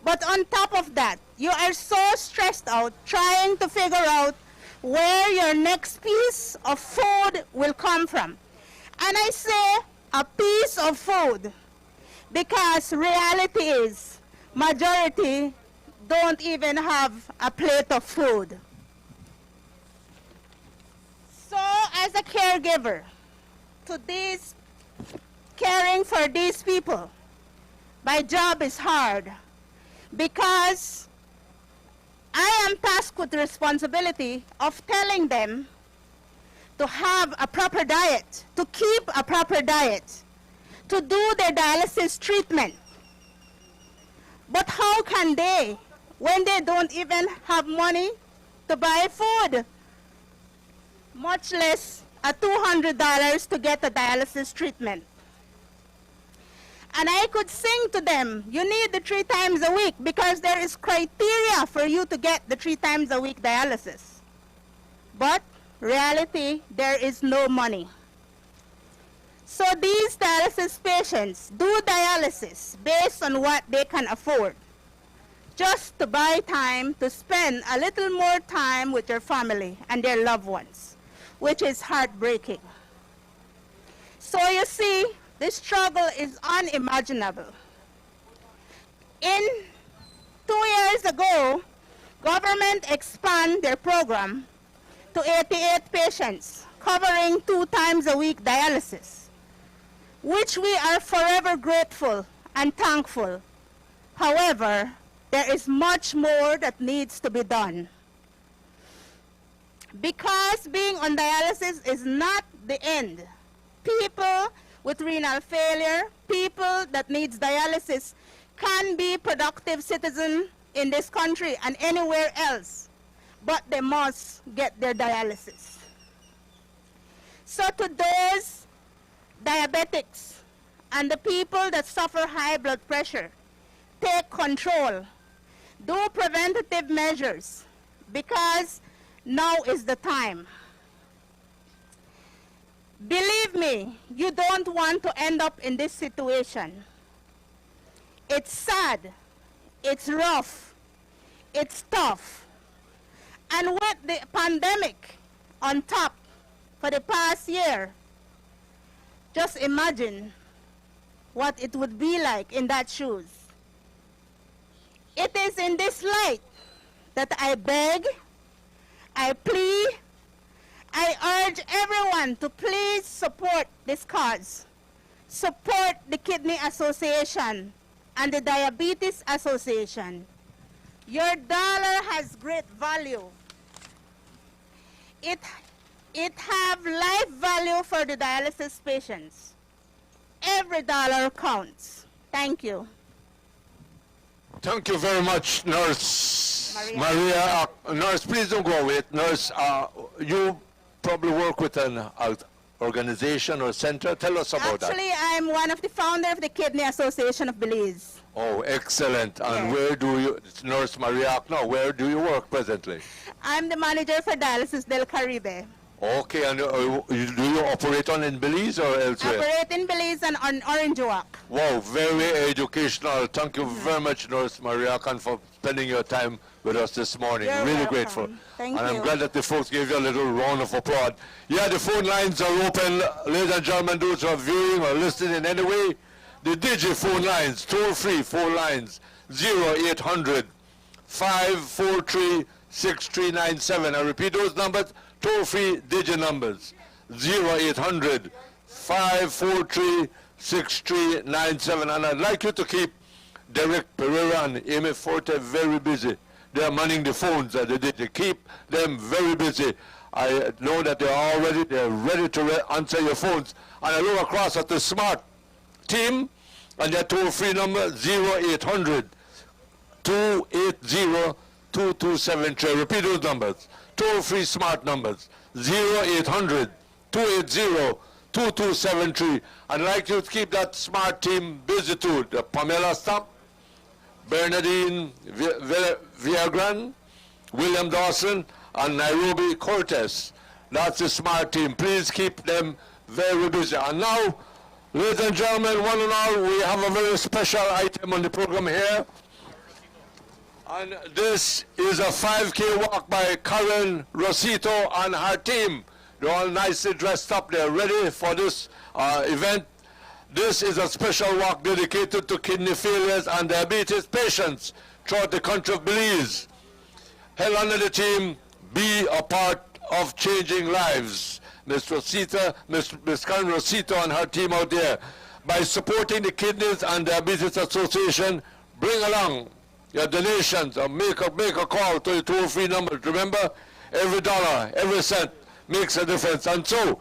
But on top of that, you are so stressed out trying to figure out where your next piece of food will come from. And I say a piece of food because reality is majority don't even have a plate of food. So as a caregiver to these, caring for these people, my job is hard because I am tasked with the responsibility of telling them to have a proper diet, to keep a proper diet, to do their dialysis treatment. But how can they when they don't even have money to buy food, much less a $200 to get a dialysis treatment? And I could sing to them, you need the 3 times a week because there is criteria for you to get the 3 times a week dialysis. But reality, there is no money. So these dialysis patients do dialysis based on what they can afford, just to buy time to spend a little more time with their family and their loved ones, which is heartbreaking. So you see, this struggle is unimaginable. In 2 years ago, government expanded their program to 88 patients, covering 2 times a week dialysis, which we are forever grateful and thankful. However, there is much more that needs to be done. Because being on dialysis is not the end. People with renal failure, people that needs dialysis can be productive citizens in this country and anywhere else, but they must get their dialysis. So to those diabetics and the people that suffer high blood pressure, take control, do preventative measures, because now is the time. Believe me, you don't want to end up in this situation. It's sad, it's rough, it's tough. And with the pandemic on top for the past year, just imagine what it would be like in that shoes. It is in this light that I beg, I plead, I urge everyone to please support this cause. Support the Kidney Association and the Diabetes Association. Your dollar has great value. It have life value for the dialysis patients. Every dollar counts. Thank you. Thank you very much, Nurse Maria. Nurse, please don't go away. Nurse, you probably work with an organization or center. Tell us about that. Actually, I'm one of the founders of the Kidney Association of Belize. Oh, excellent. And Yes. where do you, it's Nurse Maria, now, where do you work presently? I'm the manager for Dialysis del Caribe. Okay, and do you operate on in Belize or elsewhere? Operate in Belize and on Orange Walk. Wow, very educational. Thank you very much, Nurse Maria, for spending your time with us this morning. You're really welcome. grateful. Thank and you. I'm glad that the folks gave you a little round of applause. Yeah, the phone lines are open. Ladies and gentlemen, those who are viewing or listening in any way, the digi phone lines, toll-free phone lines, 0800 543 6397. I repeat those numbers, toll-free digi numbers, 0800 543 6397. And I'd like you to keep Derek Pereira and Amy Forte very busy. They're manning the phones at the digi. Keep them very busy. I know that they're ready to answer your phones. And I look across at the smart team, and their toll-free number, 0800 280 2273. Repeat those numbers. Toll-free smart numbers, 0800 280 2273. I'd like you to keep that smart team busy too. Pamela Stump, Bernadine Viagran, William Dawson, and Nairobi Cortez. That's the smart team. Please keep them very busy. And now, ladies and gentlemen, one and all, we have a very special item on the program here. And this is a 5K walk by Karen Rosito and her team. They're all nicely dressed up. They're ready for this event. This is a special walk dedicated to kidney failures and diabetes patients throughout the country of Belize. Held under the team, be a part of changing lives. Miss Karen Rosito and her team out there. By supporting the Kidneys and Diabetes Association, bring along your donations or make a call to the toll-free number. Remember, every dollar, every cent makes a difference. And so,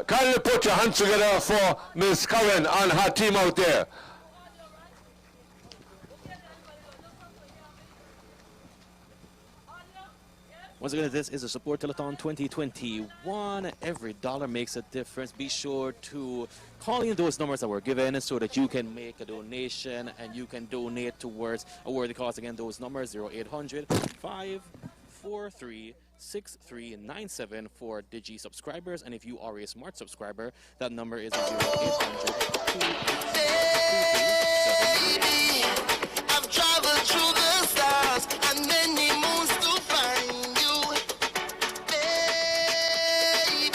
kindly put your hands together for Miss Karen and her team out there. Once again, this is a Support Telethon 2021. Every dollar makes a difference. Be sure to call in those numbers that were given so that you can make a donation and you can donate towards a worthy cause. Again, those numbers, 0800 543 6397 for Digi subscribers. And if you are a smart subscriber, that number is 0800 I've traveled through the stars and many moons to find you, baby.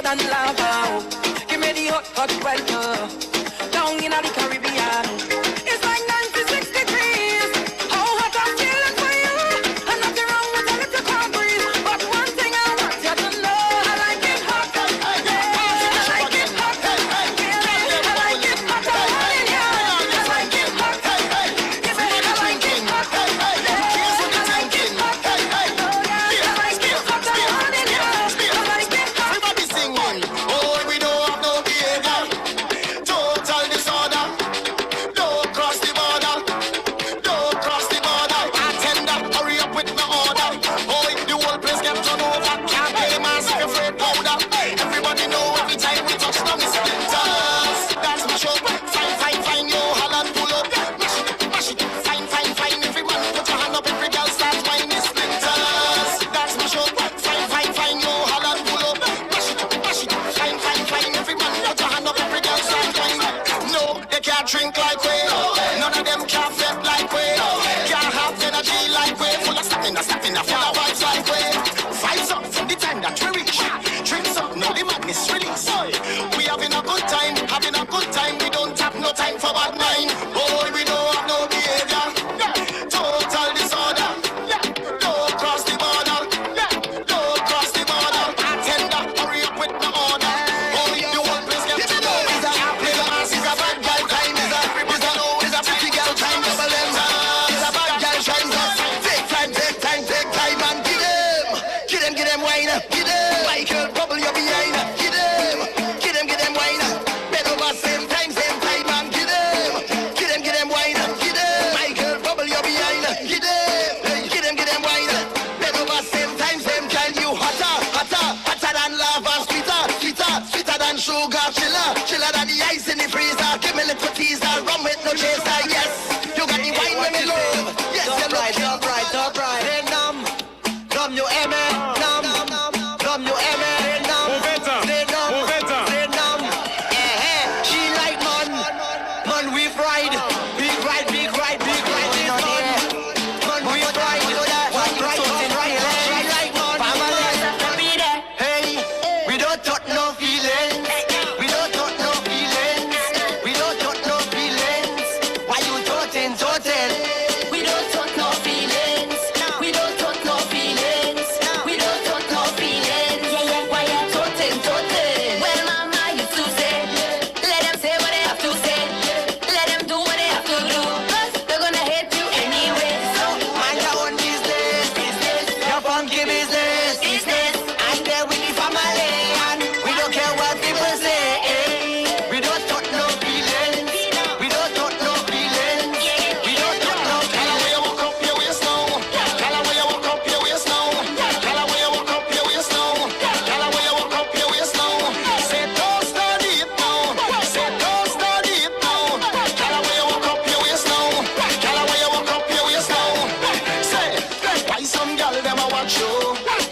hotter than lava. Give me the hot, hot weather. Down in the Caribbean. It's like 96 degrees. How hot I'm feeling for you. And nothing wrong with a little calm breeze. But one thing I want you to know, I like it hot. I like it hot. I like it hot. I like it hot. Give me, I like it hot. I like it hot. I like it hot. Everybody singing. Oh, we don't have no behavior. Total disorder. Don't cross the border. Don't cross the border. Attender, hurry up with the order. Oh, the whole place get turned over. Can't pay mass if you're afraid powder. Everybody know every time we touch down the splinters. That's my show. Fine, fine, fine, yo, Holland pull up. Mash it, fine, fine, fine. Every man put your hand up, every girl start whining the splinters. That's my show. Fine, fine, fine, yo, Holland pull up. Mash it, fine, fine, fine. Every man put your hand up, every girl start whining. No, they can't drink like we. None of them can't fed like we. Can't have energy like we. Full of stamina, full of vibes like we. Vibes up from the time that we reach. Drinks up, now the madness release. We having a good time, we don't have no time for bad mind. Oh, we don't have no behavior. Total disorder. Don't cross the border. Don't cross the border. Attender, hurry up with the order. Oh, the whole place get to know. It's a bad guy time. It's a pretty girl time. It's a bad guy time. Take time and get them wine. Get them. Michael, bubble your behind. Get them wine. Bend over same time and get them wine. Get them. Michael, bubble your behind. Get them wine. Bend over same time. You hotter than lava. Sweeter than sugar. Chiller than the ice in the freezer. Give me a little teaser. Rum with no chaser. Yes, you got the wine when me love. Yes, you're right. Hey, numb you aimé. Numb you aimé. Say numb. She like man we fried. Big ride. This man we fried. One right. She like man. Hey, we don't touch no feelings. We don't touch no feelings. Why you totin'? We don't talk no feelings. We don't talk no feelings. We don't talk no feelings. Why you totin'? Well, mama used to say, let them say what they have to say. Let them do what they have to do. 'Cause they're gonna hate you anyway. So Mind your own business. Your funky business. And there with the family. And we don't care what people say. We don't touch no feelings. We don't touch no feelings. We don't touch no feelings. Tell her where you walk up your waist now. Tell her where you walk up your waist now. Tell her where you walk up your waist now. Tell her where you walk up your waist now. Say don't start it now. Say don't start it now. Tell her where you walk up your waist now. Tell her where you walk up your waist now. Say why some girl them a watch you?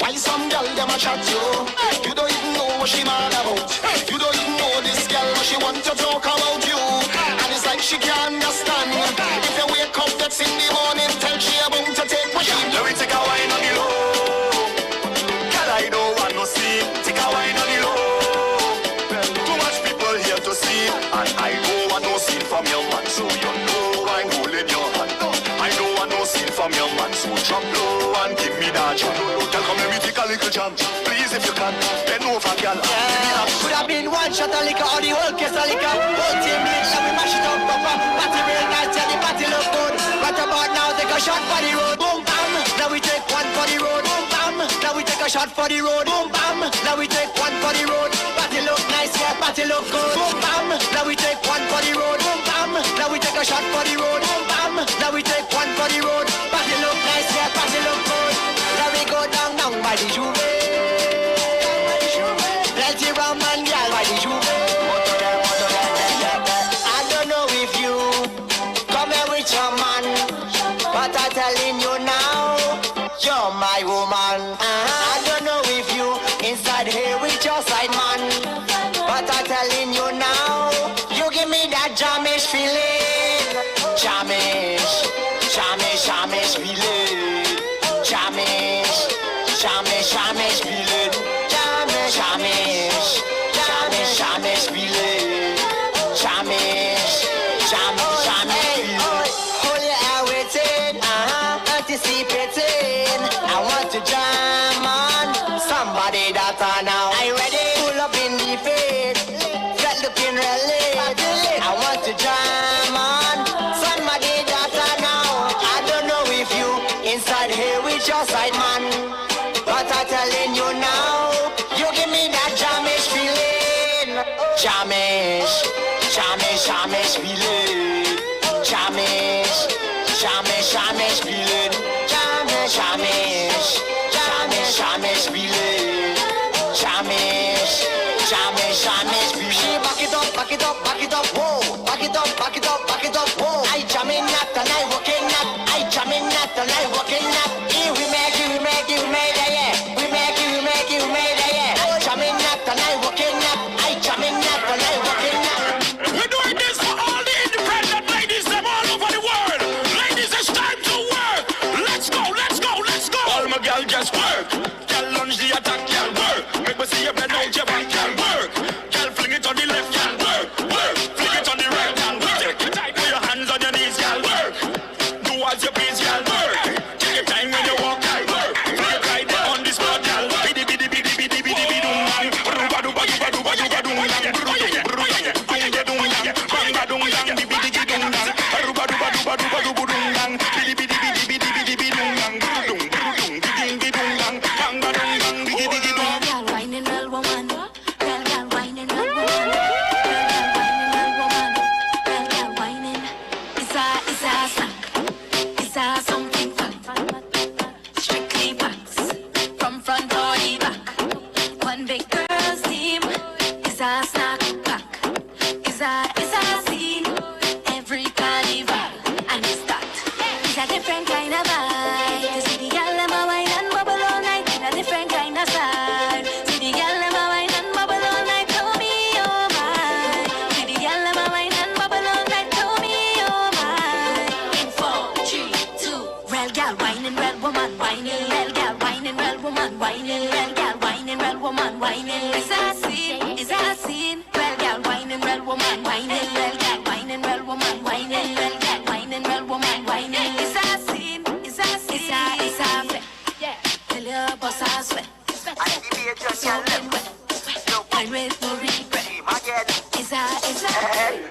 Why some girl them a chat you? You don't even know what she mad about. You don't even know this girl what she want to talk about you. And it's like she can't understand. If you wake up that's in the morning, tell she about to take what she. Let me take a wine on the low. Girl, I don't want no sleep. Take a wine on the low. Too much people here to see, and I don't want no scene from your man, so you know I'm holding your hand. I don't want no scene from your man, so drop low and give me that jam. Girl, come let me take a little jam, please if you can. Bend over, girl. Could have been one shot of liquor or the whole case of liquor. Whole team lit, so we mash it up proper. Party real nice, yeah, the party look good. Right about now, take a shot for the road. Boom bam, now we take one for the road. Boom bam, now we take a shot for the road. Boom bam, now we take one for the road. Party look nice, yeah, party look good. Boom bam, now we take one for the road. Boom bam, now we take a shot for the road. Boom bam, now we take one for the road. Party look nice, yeah, party look good. Now we go down by the juve. Plenty rum and gal by the juve. I don't know if you come here with your man, but I'm telling you now, you're my woman. I don't know if you inside here with your side man, but I'm telling you now, you give me that jamish feeling. Jam participating. I want to jam on somebody that I know. Are you ready? Pull up in the face, get looking really. I want to jam on somebody that I know. I don't know if you inside here with your side man, but I'm telling you now, you give me that jamish feeling. Jamish, jamish, jamish feeling. Jamish, jamish, jamish feeling. Jamish, jamish, jamish, jamish feeling. Jamish, jamish, jamish feeling. Back it up, back it up, back it up, whoa. Back it up, back it up, back it up, whoa. I jamming that and I working that. I jamming that and I working that. Here we make it, we make it, we made it, yeah. We make it, we make it, we made it, yeah. I jamming that and I working that. I jamming that and I working that. We're doing this for all the independent ladies them all over the world. Ladies, it's time to work. Let's go, let's go, let's go. All my girl just work. Girl lunge the attack, girl work. Make me see you bend out your back, girl work. Girl fling it on the left, girl work. Work, fling it on the right, girl work. Take your time, put your hands on your knees, girl work. Do as you please, girl work. Take your time when you walk, girl work. Fling it right there on this spot, girl. Bidi bidi bidi bidi bidi bidi dum bang. Ruba duba duba duba duba dum bang.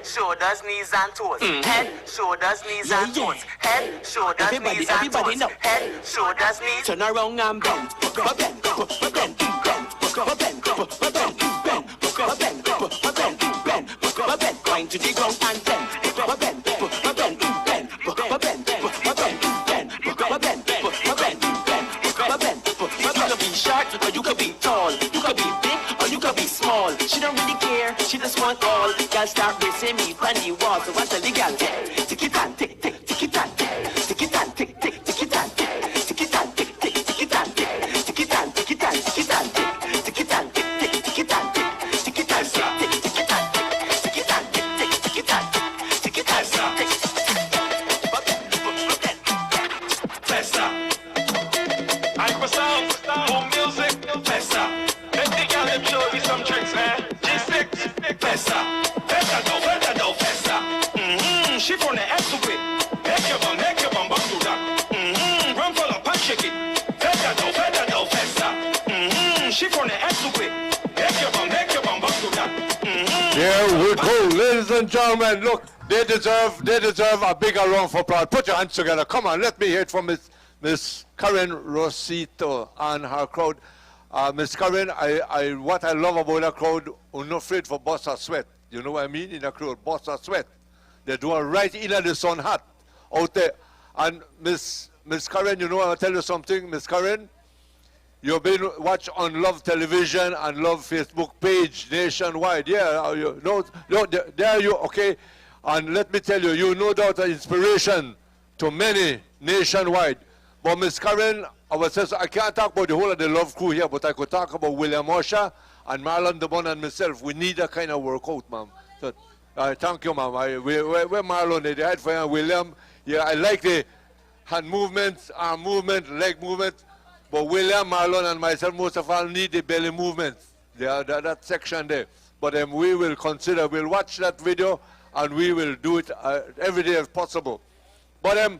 Shoulders, knees and toes. Head, shoulders, knees and toes. Head, shoulders, knees and toes. Head, shoulders, knees. Turn around and bend. Wind to the ground and bend. You could be short or you could be tall. You could be big or you could be small. She don't really care. She just want all. Girl start racing me on the wall. So what's the legal? Tick it and tick tick, tick it and tick, tick it and tick tick, tick it and tick, tick it and tick tick, tick it and tick, tick it and tick it and tick it and tick, tick it and tick tick, tick it and tick, tick it and tick tick, tick it and tick, tick it and tick tick, tick it and tick, tick it and tick. Festa. Microsoft, more music, Festa. Let the girl them show me some tricks, man. G6, Festa. Festa do, Festa. She from the X to it. Make your bum back to that. Run for the punch, shake it. Festa do, Festa. She from the X to it. Make your bum back to that. Here we go, ladies and gentlemen. Look, they deserve a bigger round for applause. Put your hands together. Come on, let me hear it from Miss Karen Rosito and her crowd. Miss Karen, what I love about the crowd, we're not afraid for bust a sweat. You know what I mean? In the crowd, bust a sweat. They do it right in the sun hot out there. And Miss Karen, you know, I'll tell you something, Miss Karen. You've been watched on Love Television and Love Facebook page nationwide. Yeah, there you, okay. And let me tell you, you no doubt an inspiration to many nationwide. But Miss Karen, our sister, I can't talk about the whole of the Love crew here, but I could talk about William Osha and Marlon DeBon and myself. We need that kind of workout, ma'am. So, thank you, ma'am. We're Marlon, they had for William. Yeah, I like the hand movements, arm movement, leg movement. But William, Marlon, and myself, most of all, need the belly movements. That section there. But we will consider, we'll watch that video, and we will do it every day if possible. But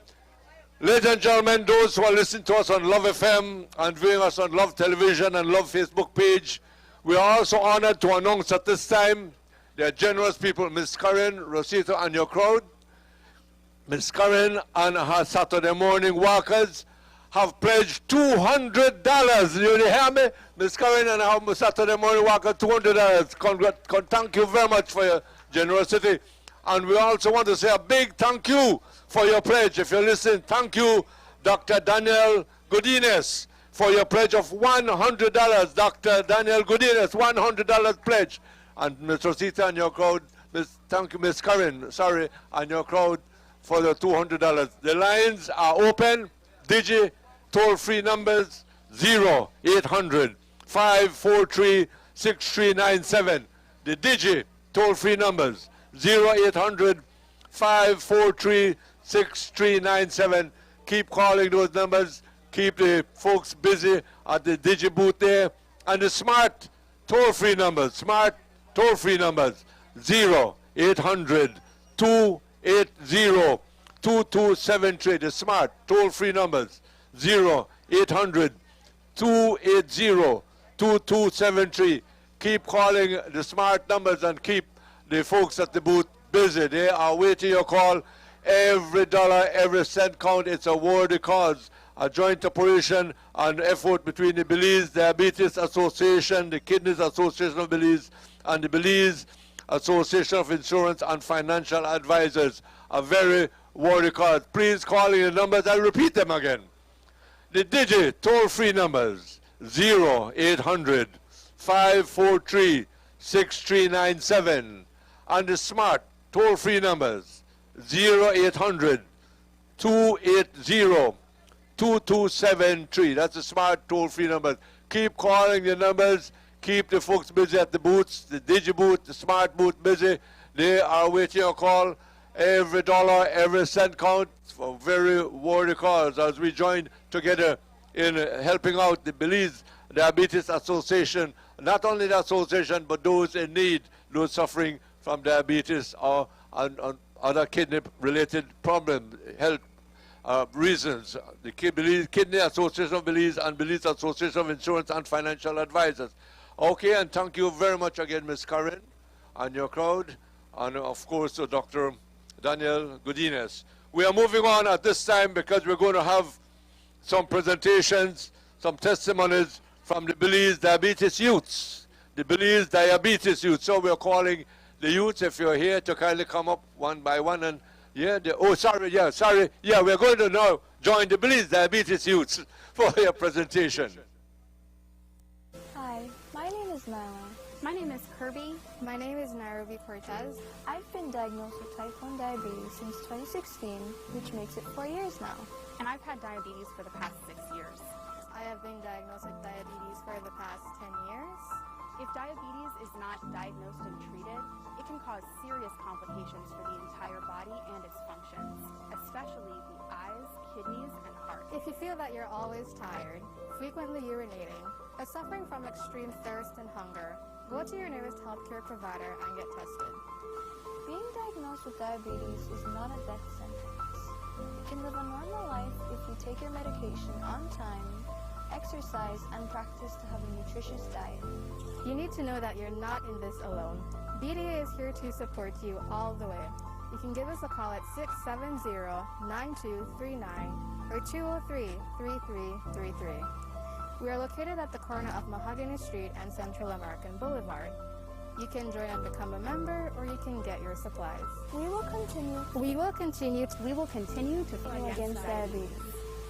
Ladies and gentlemen, those who are listening to us on Love FM and viewing us on Love Television and Love Facebook page, we are also honored to announce at this time the generous people, Miss Karen, Rosita, and your crowd. Miss Karen and her Saturday morning workers have pledged $200. You hear me? Miss Karen and her Saturday morning workers, $200. Thank you very much for your generosity. And we also want to say a big thank you for your pledge. If you're listening, thank you, Dr. Daniel Godinez, for your pledge of $100. Dr. Daniel Godinez, $100 pledge. And Ms. Rosita and your crowd, thank you, Ms. Karen, sorry, and your crowd for the $200. The lines are open. Digi toll-free numbers 0800-543-6397. The Digi toll-free numbers 0800-543-6397. Keep calling those numbers. Keep the folks busy at the Digi booth there. And the smart toll-free numbers, 0800-280-2273. The smart toll-free numbers 0800-280-2273. Keep calling the smart numbers and keep the folks at the booth busy. They are waiting your call. Every dollar, every cent count. It's a worthy cause. A joint operation and effort between the Belize Diabetes Association, the Kidneys Association of Belize, and the Belize Association of Insurance and Financial Advisors. A very worthy cause. Please call in the numbers. I'll repeat them again. The Digi toll-free numbers 0800-543-6397, and the smart toll-free numbers 0800-280-2273. That's the smart toll-free numbers. Keep calling the numbers. Keep the folks busy at the booths, the Digi booth, the smart booth busy. They are waiting your call. Every dollar, every cent counts for very worthy cause as we join together in helping out the Belize Diabetes Association. Not only the association, but those in need, those suffering from diabetes or other kidney-related problems, health reasons. The Kidney Association of Belize and Belize Association of Insurance and Financial Advisors. Okay, and thank you very much again, Ms. Karen, and your crowd, and of course, Dr. Daniel Godinez. We are moving on at this time because we're going to have some presentations, some testimonies from the Belize Diabetes Youths. The Belize Diabetes Youth. So we're calling the youths, if you're here, to kindly come up one by one. And we're going to now join the Belize Diabetes Youths for your presentation. Hi, my name is Nyla. My name is Kirby. My name is Nairobi Cortez. I've been diagnosed with type 1 diabetes since 2016, which makes it 4 years now. And I've had diabetes for the past 6 years. I have been diagnosed with diabetes for the past 10 years. If diabetes is not diagnosed and treated, it can cause serious complications for the entire body and its functions, especially the eyes, kidneys, and heart. If you feel that you're always tired, frequently urinating, or suffering from extreme thirst and hunger, go to your nearest healthcare provider and get tested. Being diagnosed with diabetes is not a death sentence. You can live a normal life if you take your medication on time, exercise, and practice to have a nutritious diet. You need to know that you're not in this alone. BDA is here to support you all the way. You can give us a call at 670-9239 or 203-3333. We are located at the corner of Mahogany Street and Central American Boulevard. You can join and become a member, or you can get your supplies. We will continue to fight against diabetes.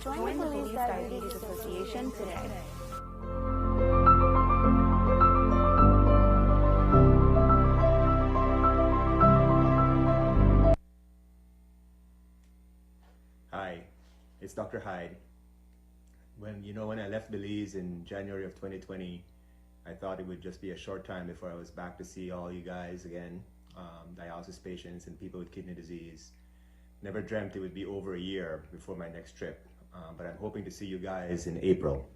Join the Belize Diabetes Association today. Hi, it's Dr. Hyde. When I left Belize in January of 2020, I thought it would just be a short time before I was back to see all you guys again, dialysis patients and people with kidney disease. Never dreamt it would be over a year before my next trip, but I'm hoping to see you guys in April.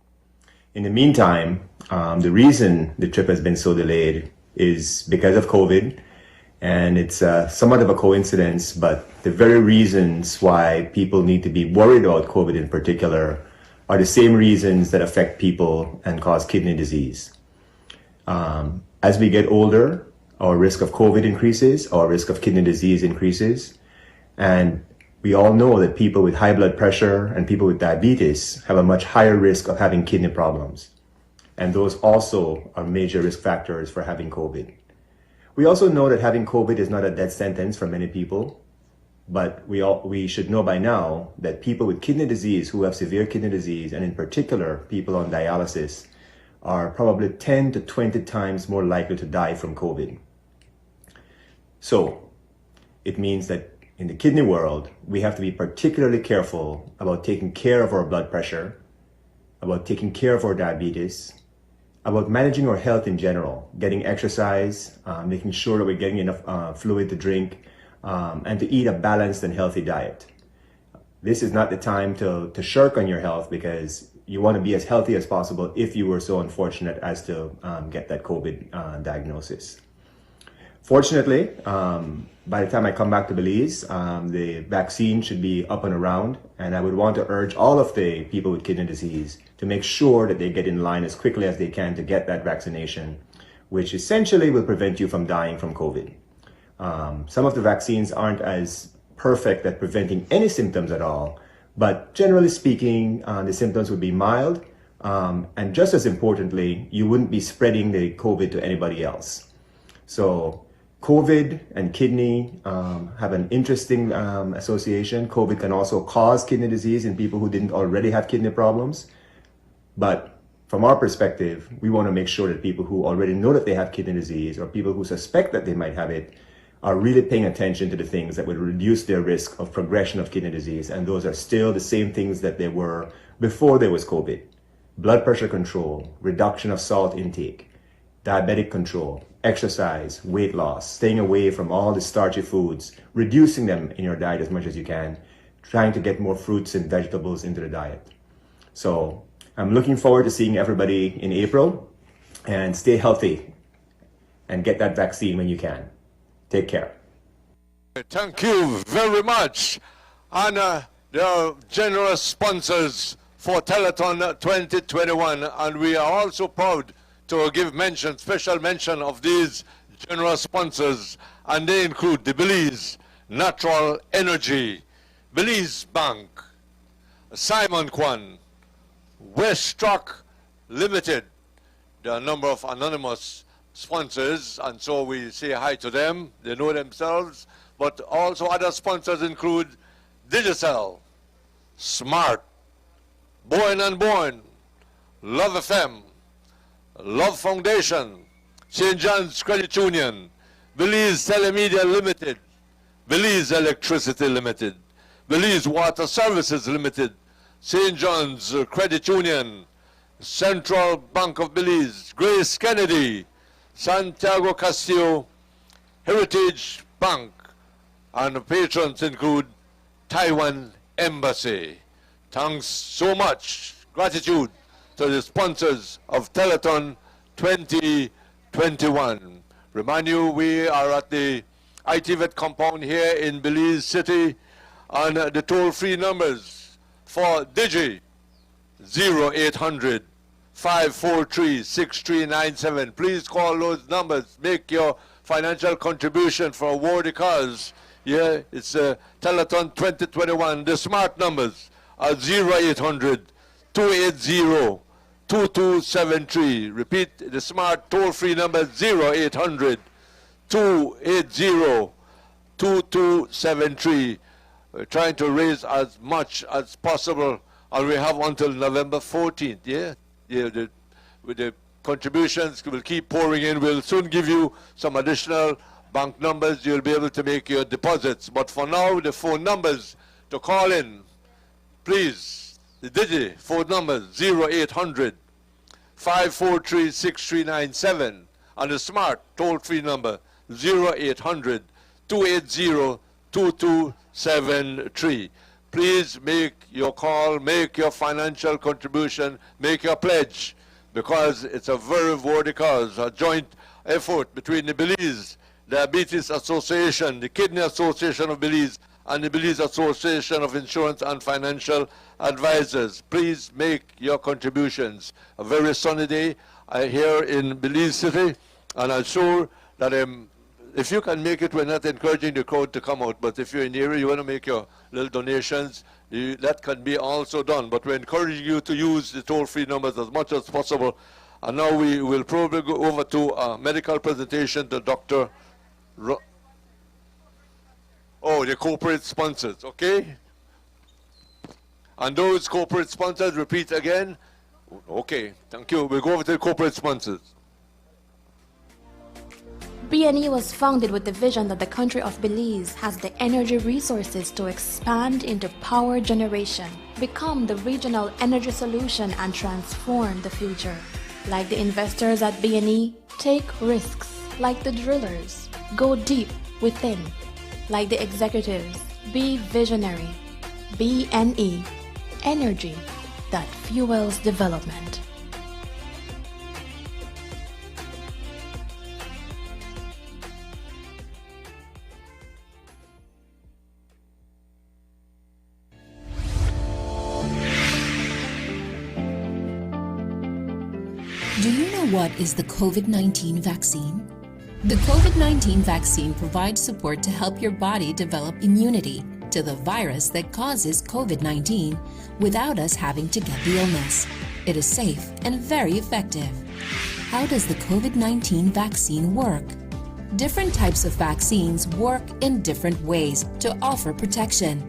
In the meantime, the reason the trip has been so delayed is because of COVID And it's somewhat of a coincidence, but the very reasons why people need to be worried about COVID in particular are the same reasons that affect people and cause kidney disease. As we get older, our risk of COVID increases, our risk of kidney disease increases, and we all know that people with high blood pressure and people with diabetes have a much higher risk of having kidney problems. And those also are major risk factors for having COVID. We also know that having COVID is not a death sentence for many people, but we should know by now that people with kidney disease who have severe kidney disease, and in particular people on dialysis, are probably 10 to 20 times more likely to die from COVID. So it means that in the kidney world, we have to be particularly careful about taking care of our blood pressure, about taking care of our diabetes, about managing our health in general, getting exercise, making sure that we're getting enough fluid to drink, and to eat a balanced and healthy diet. This is not the time to shirk on your health, because you want to be as healthy as possible if you were so unfortunate as to get that COVID diagnosis. Fortunately, by the time I come back to Belize, the vaccine should be up and around, and I would want to urge all of the people with kidney disease to make sure that they get in line as quickly as they can to get that vaccination, which essentially will prevent you from dying from COVID. Some of the vaccines aren't as perfect at preventing any symptoms at all, but generally speaking, the symptoms would be mild, and just as importantly, you wouldn't be spreading the COVID to anybody else. So COVID and kidney have an interesting association. COVID can also cause kidney disease in people who didn't already have kidney problems. But from our perspective, we want to make sure that people who already know that they have kidney disease, or people who suspect that they might have it, are really paying attention to the things that would reduce their risk of progression of kidney disease. And those are still the same things that they were before there was COVID. Blood pressure control, reduction of salt intake, diabetic control, exercise, weight loss, staying away from all the starchy foods, reducing them in your diet as much as you can, trying to get more fruits and vegetables into the diet. So I'm looking forward to seeing everybody in April, and stay healthy and get that vaccine when you can. Take care. Thank you very much. And there are generous sponsors for Telethon 2021, and we are also proud to give mention, special mention of these generous sponsors, and they include the Belize Natural Energy, Belize Bank, Simon Kwan, Westrock Limited. There are a number of anonymous sponsors, and so we say hi to them. They know themselves, but also other sponsors include Digicel, Smart, Born and Born, Love FM, Love Foundation, St. John's Credit Union, Belize Telemedia Limited, Belize Electricity Limited, Belize Water Services Limited, St. John's Credit Union, Central Bank of Belize, Grace Kennedy, Santiago Castillo, Heritage Bank, and the patrons include Taiwan Embassy. Thanks so much. Gratitude to the sponsors of Telethon 2021. Remind you, we are at the ITVET compound here in Belize City, and the toll-free numbers for Digi 0800 543-6397. Please call those numbers. Make your financial contribution for a worthy cause. Yeah, it's Telethon 2021. The smart numbers are 0800-280-2273. Repeat the smart toll-free number 0800-280-2273. We're trying to raise as much as possible, and we have until November 14th. Yeah. With the contributions will keep pouring in. We'll soon give you some additional bank numbers. You'll be able to make your deposits. But for now, the phone numbers to call in, please, the Digi phone numbers 0800-543-6397, and the smart toll-free number 0800-280-2273. Please make your call, make your financial contribution, make your pledge, because it's a very worthy cause, a joint effort between the Belize Diabetes Association, the Kidney Association of Belize, and the Belize Association of Insurance and Financial Advisors. Please make your contributions. A very sunny day here in Belize City, and I'm sure that if you can make it, we're not encouraging the crowd to come out, but if you're in the area, you want to make your little donations, that can be also done. But we're encouraging you to use the toll-free numbers as much as possible. And now we will probably go over to a medical presentation to Dr. The corporate sponsors, okay? And those corporate sponsors, repeat again. Okay, thank you. We'll go over to the corporate sponsors. BNE was founded with the vision that the country of Belize has the energy resources to expand into power generation, become the regional energy solution, and transform the future. Like the investors at BNE, take risks. Like the drillers, go deep within. Like the executives, be visionary. BNE, energy that fuels development. Do you know what is the COVID-19 vaccine? The COVID-19 vaccine provides support to help your body develop immunity to the virus that causes COVID-19 without us having to get the illness. It is safe and very effective. How does the COVID-19 vaccine work? Different types of vaccines work in different ways to offer protection.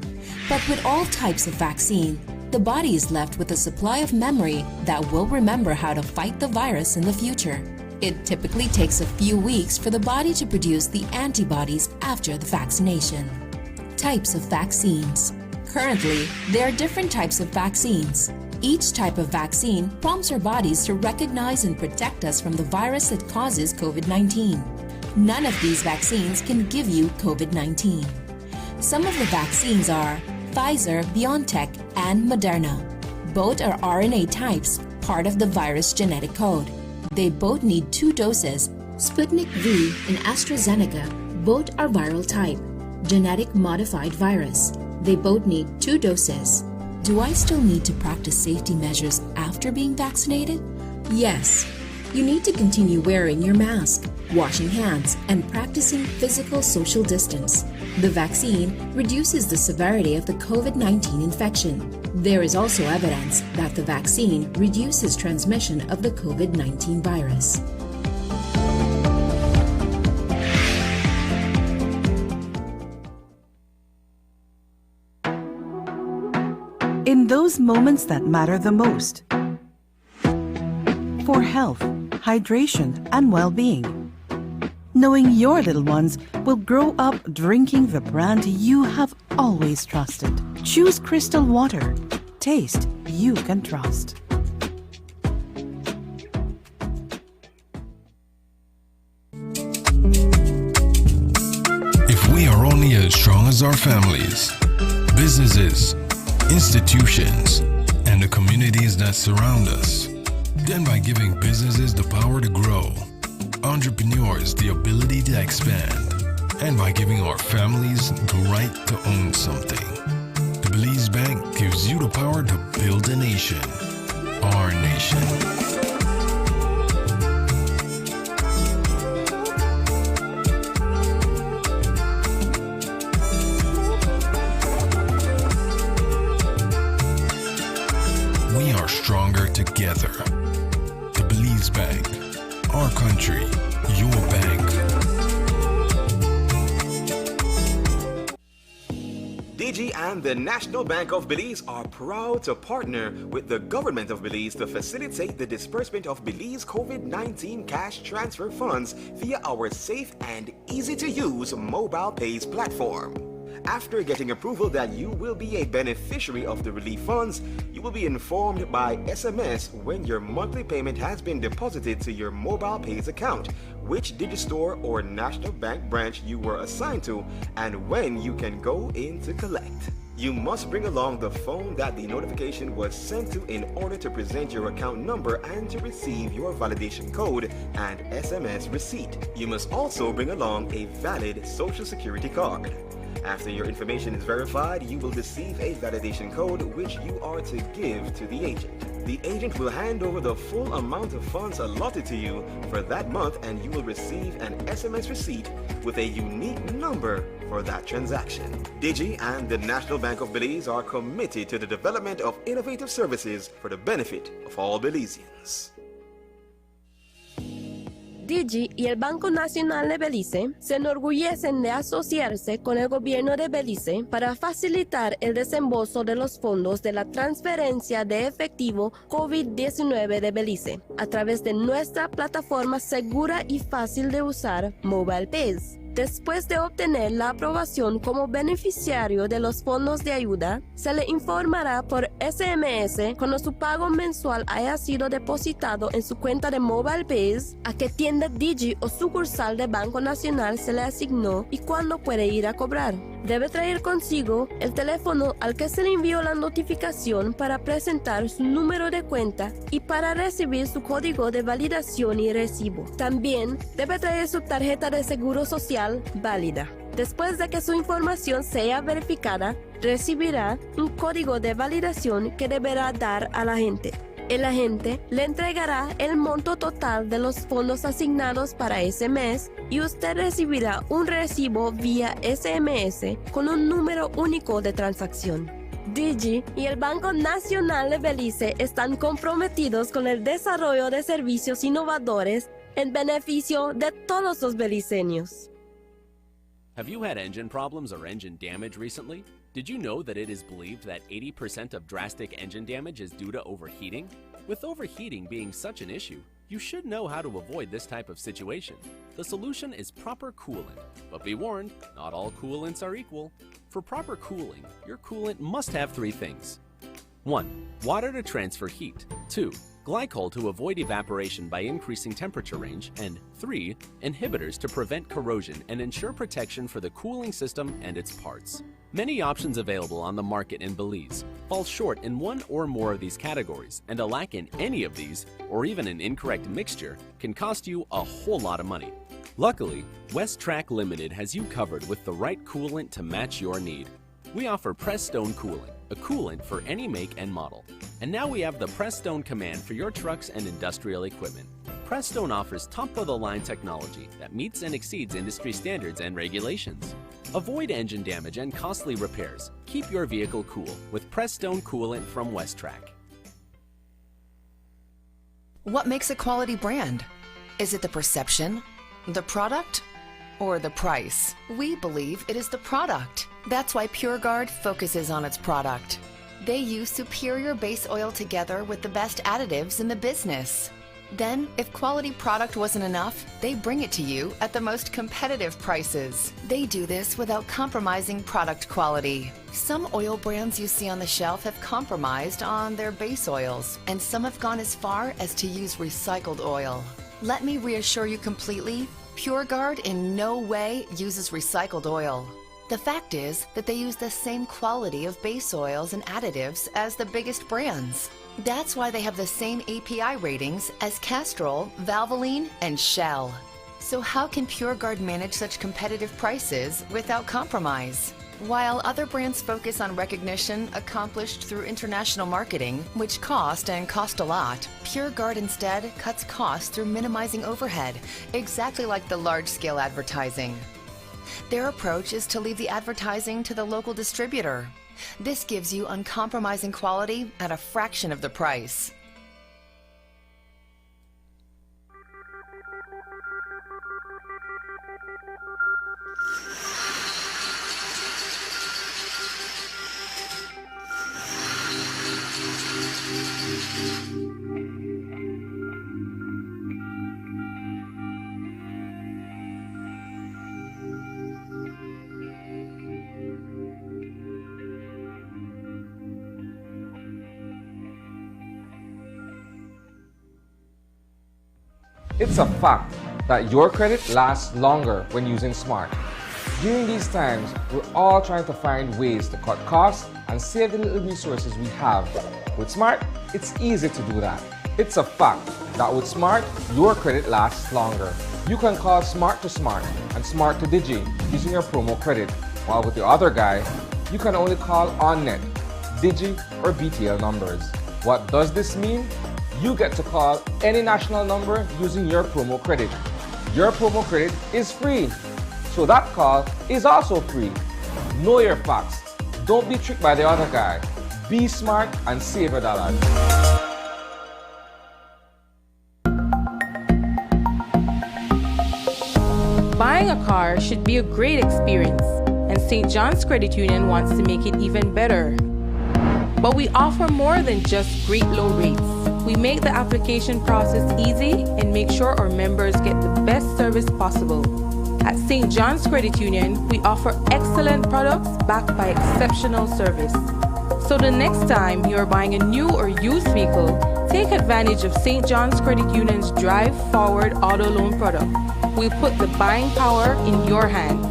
But with all types of vaccine, the body is left with a supply of memory that will remember how to fight the virus in the future. It typically takes a few weeks for the body to produce the antibodies after the vaccination. Types of vaccines. Currently, there are different types of vaccines. Each type of vaccine prompts our bodies to recognize and protect us from the virus that causes COVID-19. None of these vaccines can give you COVID-19. Some of the vaccines are Pfizer, BioNTech, and Moderna. Both are RNA types, part of the virus genetic code. They both need 2 doses. Sputnik V and AstraZeneca both are viral type, genetic modified virus. They both need 2 doses. Do I still need to practice safety measures after being vaccinated? Yes. You need to continue wearing your mask, washing hands, and practicing physical social distance. The vaccine reduces the severity of the COVID-19 infection. There is also evidence that the vaccine reduces transmission of the COVID-19 virus. In those moments that matter the most, for health, hydration, and well-being, knowing your little ones will grow up drinking the brand you have always trusted. Choose Crystal Water. Taste you can trust. If we are only as strong as our families, businesses, institutions, and the communities that surround us, then by giving businesses the power to grow, entrepreneurs the ability to expand, and by giving our families the right to own something, the Belize Bank gives you the power to build a nation, our nation. We are stronger together. The Belize Bank, our country, your bank. DG and the National Bank of Belize are proud to partner with the government of Belize to facilitate the disbursement of Belize COVID-19 cash transfer funds via our safe and easy-to-use mobile pays platform. After getting approval that you will be a beneficiary of the relief funds, you will be informed by SMS when your monthly payment has been deposited to your mobile pays account, which Digistore or National Bank branch you were assigned to, and when you can go in to collect. You must bring along the phone that the notification was sent to in order to present your account number and to receive your validation code and SMS receipt. You must also bring along a valid Social Security card. After your information is verified, you will receive a validation code which you are to give to the agent. The agent will hand over the full amount of funds allotted to you for that month, and you will receive an SMS receipt with a unique number for that transaction. Digi and the National Bank of Belize are committed to the development of innovative services for the benefit of all Belizeans. Digi y el Banco Nacional de Belice se enorgullecen de asociarse con el gobierno de Belice para facilitar el desembolso de los fondos de la transferencia de efectivo COVID-19 de Belice a través de nuestra plataforma segura y fácil de usar, Mobile Pays. Después de obtener la aprobación como beneficiario de los fondos de ayuda, se le informará por SMS cuando su pago mensual haya sido depositado en su cuenta de Mobile Pays, a qué tienda Digi o sucursal de Banco Nacional se le asignó y cuándo puede ir a cobrar. Debe traer consigo el teléfono al que se le envió la notificación para presentar su número de cuenta y para recibir su código de validación y recibo. También debe traer su tarjeta de seguro social válida. Después de que su información sea verificada, recibirá un código de validación que deberá dar al agente. El agente le entregará el monto total de los fondos asignados para ese mes y usted recibirá un recibo vía SMS con un número único de transacción. Digi y el Banco Nacional de Belice están comprometidos con el desarrollo de servicios innovadores en beneficio de todos los beliceños. Have you had engine problems or engine damage recently? Did you know that it is believed that 80% of drastic engine damage is due to overheating? With overheating being such an issue, you should know how to avoid this type of situation. The solution is proper coolant, but be warned, not all coolants are equal. For proper cooling, your coolant must have 3 things. 1. Water to transfer heat. 2. Glycol to avoid evaporation by increasing temperature range, and 3. Inhibitors to prevent corrosion and ensure protection for the cooling system and its parts. Many options available on the market in Belize fall short in one or more of these categories, and a lack in any of these, or even an incorrect mixture, can cost you a whole lot of money. Luckily, West Track Limited has you covered with the right coolant to match your need. We offer Press-Stone Coolant, a coolant for any make and model. And now we have the Press-Stone Command for your trucks and industrial equipment. Press-Stone offers top-of-the-line technology that meets and exceeds industry standards and regulations. Avoid engine damage and costly repairs. Keep your vehicle cool with Press-Stone Coolant from West Track. What makes a quality brand? Is it the perception, the product, or the price? We believe it is the product. That's why PureGuard focuses on its product. They use superior base oil together with the best additives in the business. Then, if quality product wasn't enough, they bring it to you at the most competitive prices. They do this without compromising product quality. Some oil brands you see on the shelf have compromised on their base oils, and some have gone as far as to use recycled oil. Let me reassure you completely, PureGuard in no way uses recycled oil. The fact is that they use the same quality of base oils and additives as the biggest brands. That's why they have the same API ratings as Castrol, Valvoline, and Shell. So how can PureGuard manage such competitive prices without compromise? While other brands focus on recognition accomplished through international marketing, which cost a lot, PureGuard instead cuts costs through minimizing overhead, exactly like the large-scale advertising. Their approach is to leave the advertising to the local distributor. This gives you uncompromising quality at a fraction of the price. It's a fact that your credit lasts longer when using Smart. During these times, we're all trying to find ways to cut costs and save the little resources we have. With Smart, it's easy to do that. It's a fact that with Smart, your credit lasts longer. You can call Smart to Smart and Smart to Digi using your promo credit, while with the other guy, you can only call on-net, Digi, or BTL numbers. What does this mean? You get to call any national number using your promo credit. Your promo credit is free, so that call is also free. Know your facts. Don't be tricked by the other guy. Be smart and save your dollars. Buying a car should be a great experience, and St. John's Credit Union wants to make it even better. But we offer more than just great low rates. We make the application process easy and make sure our members get the best service possible. At St. John's Credit Union, we offer excellent products backed by exceptional service. So the next time you are buying a new or used vehicle, take advantage of St. John's Credit Union's Drive Forward Auto Loan product. We'll put the buying power in your hands.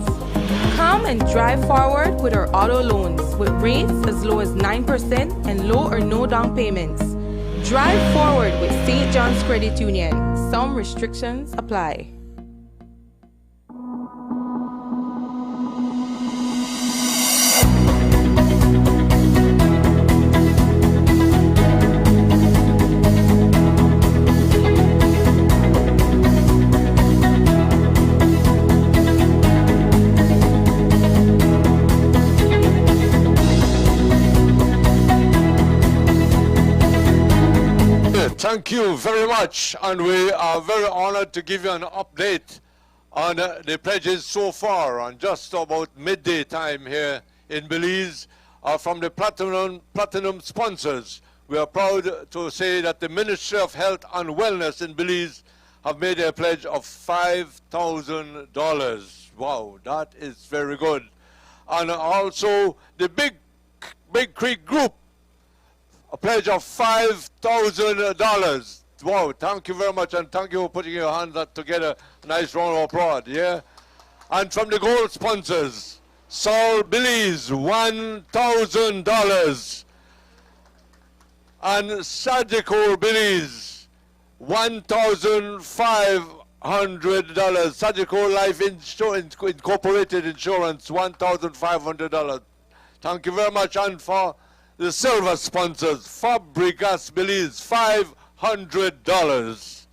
Come and drive forward with our auto loans with rates as low as 9% and low or no down payments. Drive forward with St. John's Credit Union. Some restrictions apply. Thank you very much, and we are very honored to give you an update on the pledges so far, on just about midday time here in Belize from the Platinum sponsors. We are proud to say that the Ministry of Health and Wellness in Belize have made a pledge of $5,000. Wow, that is very good. And also the Big Creek Group, a pledge of $5,000. Wow, thank you very much, and thank you for putting your hands up together. Nice round of applause, yeah? And from the gold sponsors, Saul Belize, $1,000. And Sadiko Belize, $1,500. Sadiko Life Incorporated Insurance, $1,500. Thank you very much. And for the silver sponsors, Fabregas Belize, $500.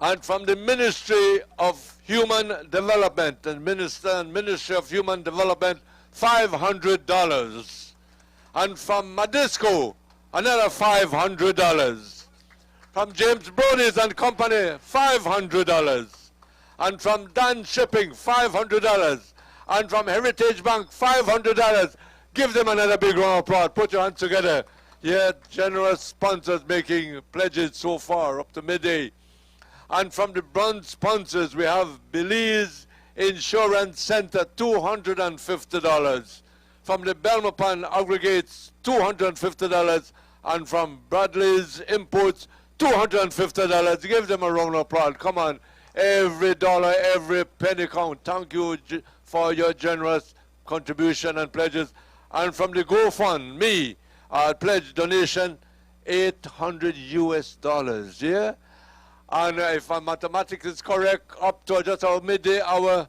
And from the Ministry of Human Development and Ministry of Human Development, $500. And from Madisco, another $500. From James Bronies and Company, $500. And from Dan Shipping, $500. And from Heritage Bank, $500. Give them another big round of applause. Put your hands together. Yeah, generous sponsors making pledges so far up to midday. And from the bronze sponsors, we have Belize Insurance Center, $250. From the Belmopan Aggregates, $250. And from Bradley's Imports, $250. Give them a round of applause. Come on. Every dollar, every penny count. Thank you for your generous contribution and pledges. And from the GoFundMe, pledge donation, $800 US, yeah? And if my mathematics is correct, up to just our midday hour,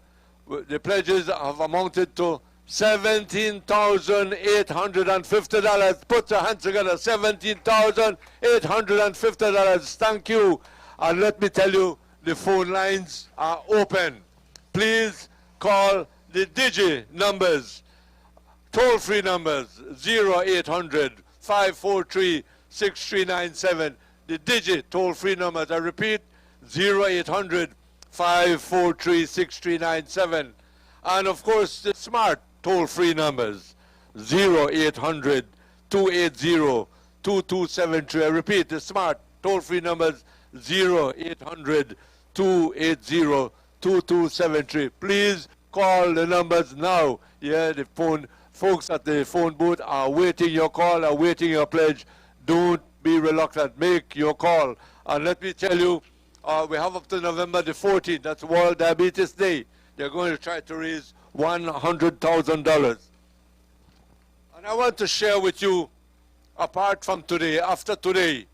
the pledges have amounted to $17,850. Put your hands together, $17,850. Thank you. And let me tell you, the phone lines are open. Please call the Digi numbers. Toll-free numbers, 0800-543-6397. The Digi toll-free numbers, I repeat, 0800-543-6397. And of course, the smart toll-free numbers, 0800-280-2273. I repeat, the smart toll-free numbers, 0800-280-2273. Please call the numbers now. Yeah, the folks at the phone booth are waiting your call, are waiting your pledge. Don't be reluctant. Make your call. And let me tell you, we have up to November the 14th. That's World Diabetes Day. they're going to try to raise $100,000. And I want to share with you, apart from today, after today,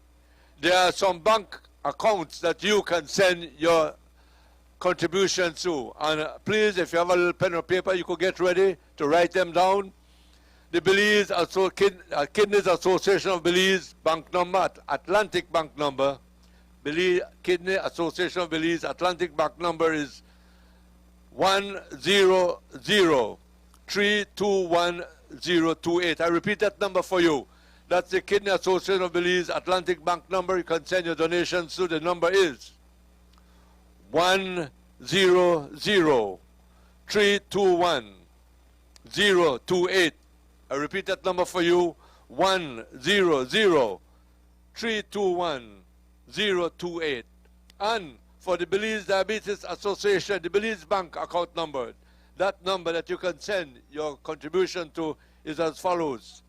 there are some bank accounts that you can send your contributions to. And please, if you have a little pen or paper, you could get ready to write them down. The Belize Kidneys Association of Belize bank number, Atlantic bank number, Belize Kidney Association of Belize Atlantic bank number is 100321028. I repeat that number for you. That's the Kidney Association of Belize Atlantic bank number. You can send your donations to. The number is 100321028. I repeat that number for you, 100321028. And for the Belize Diabetes Association, the Belize Bank account number, that number that you can send your contribution to is as follows: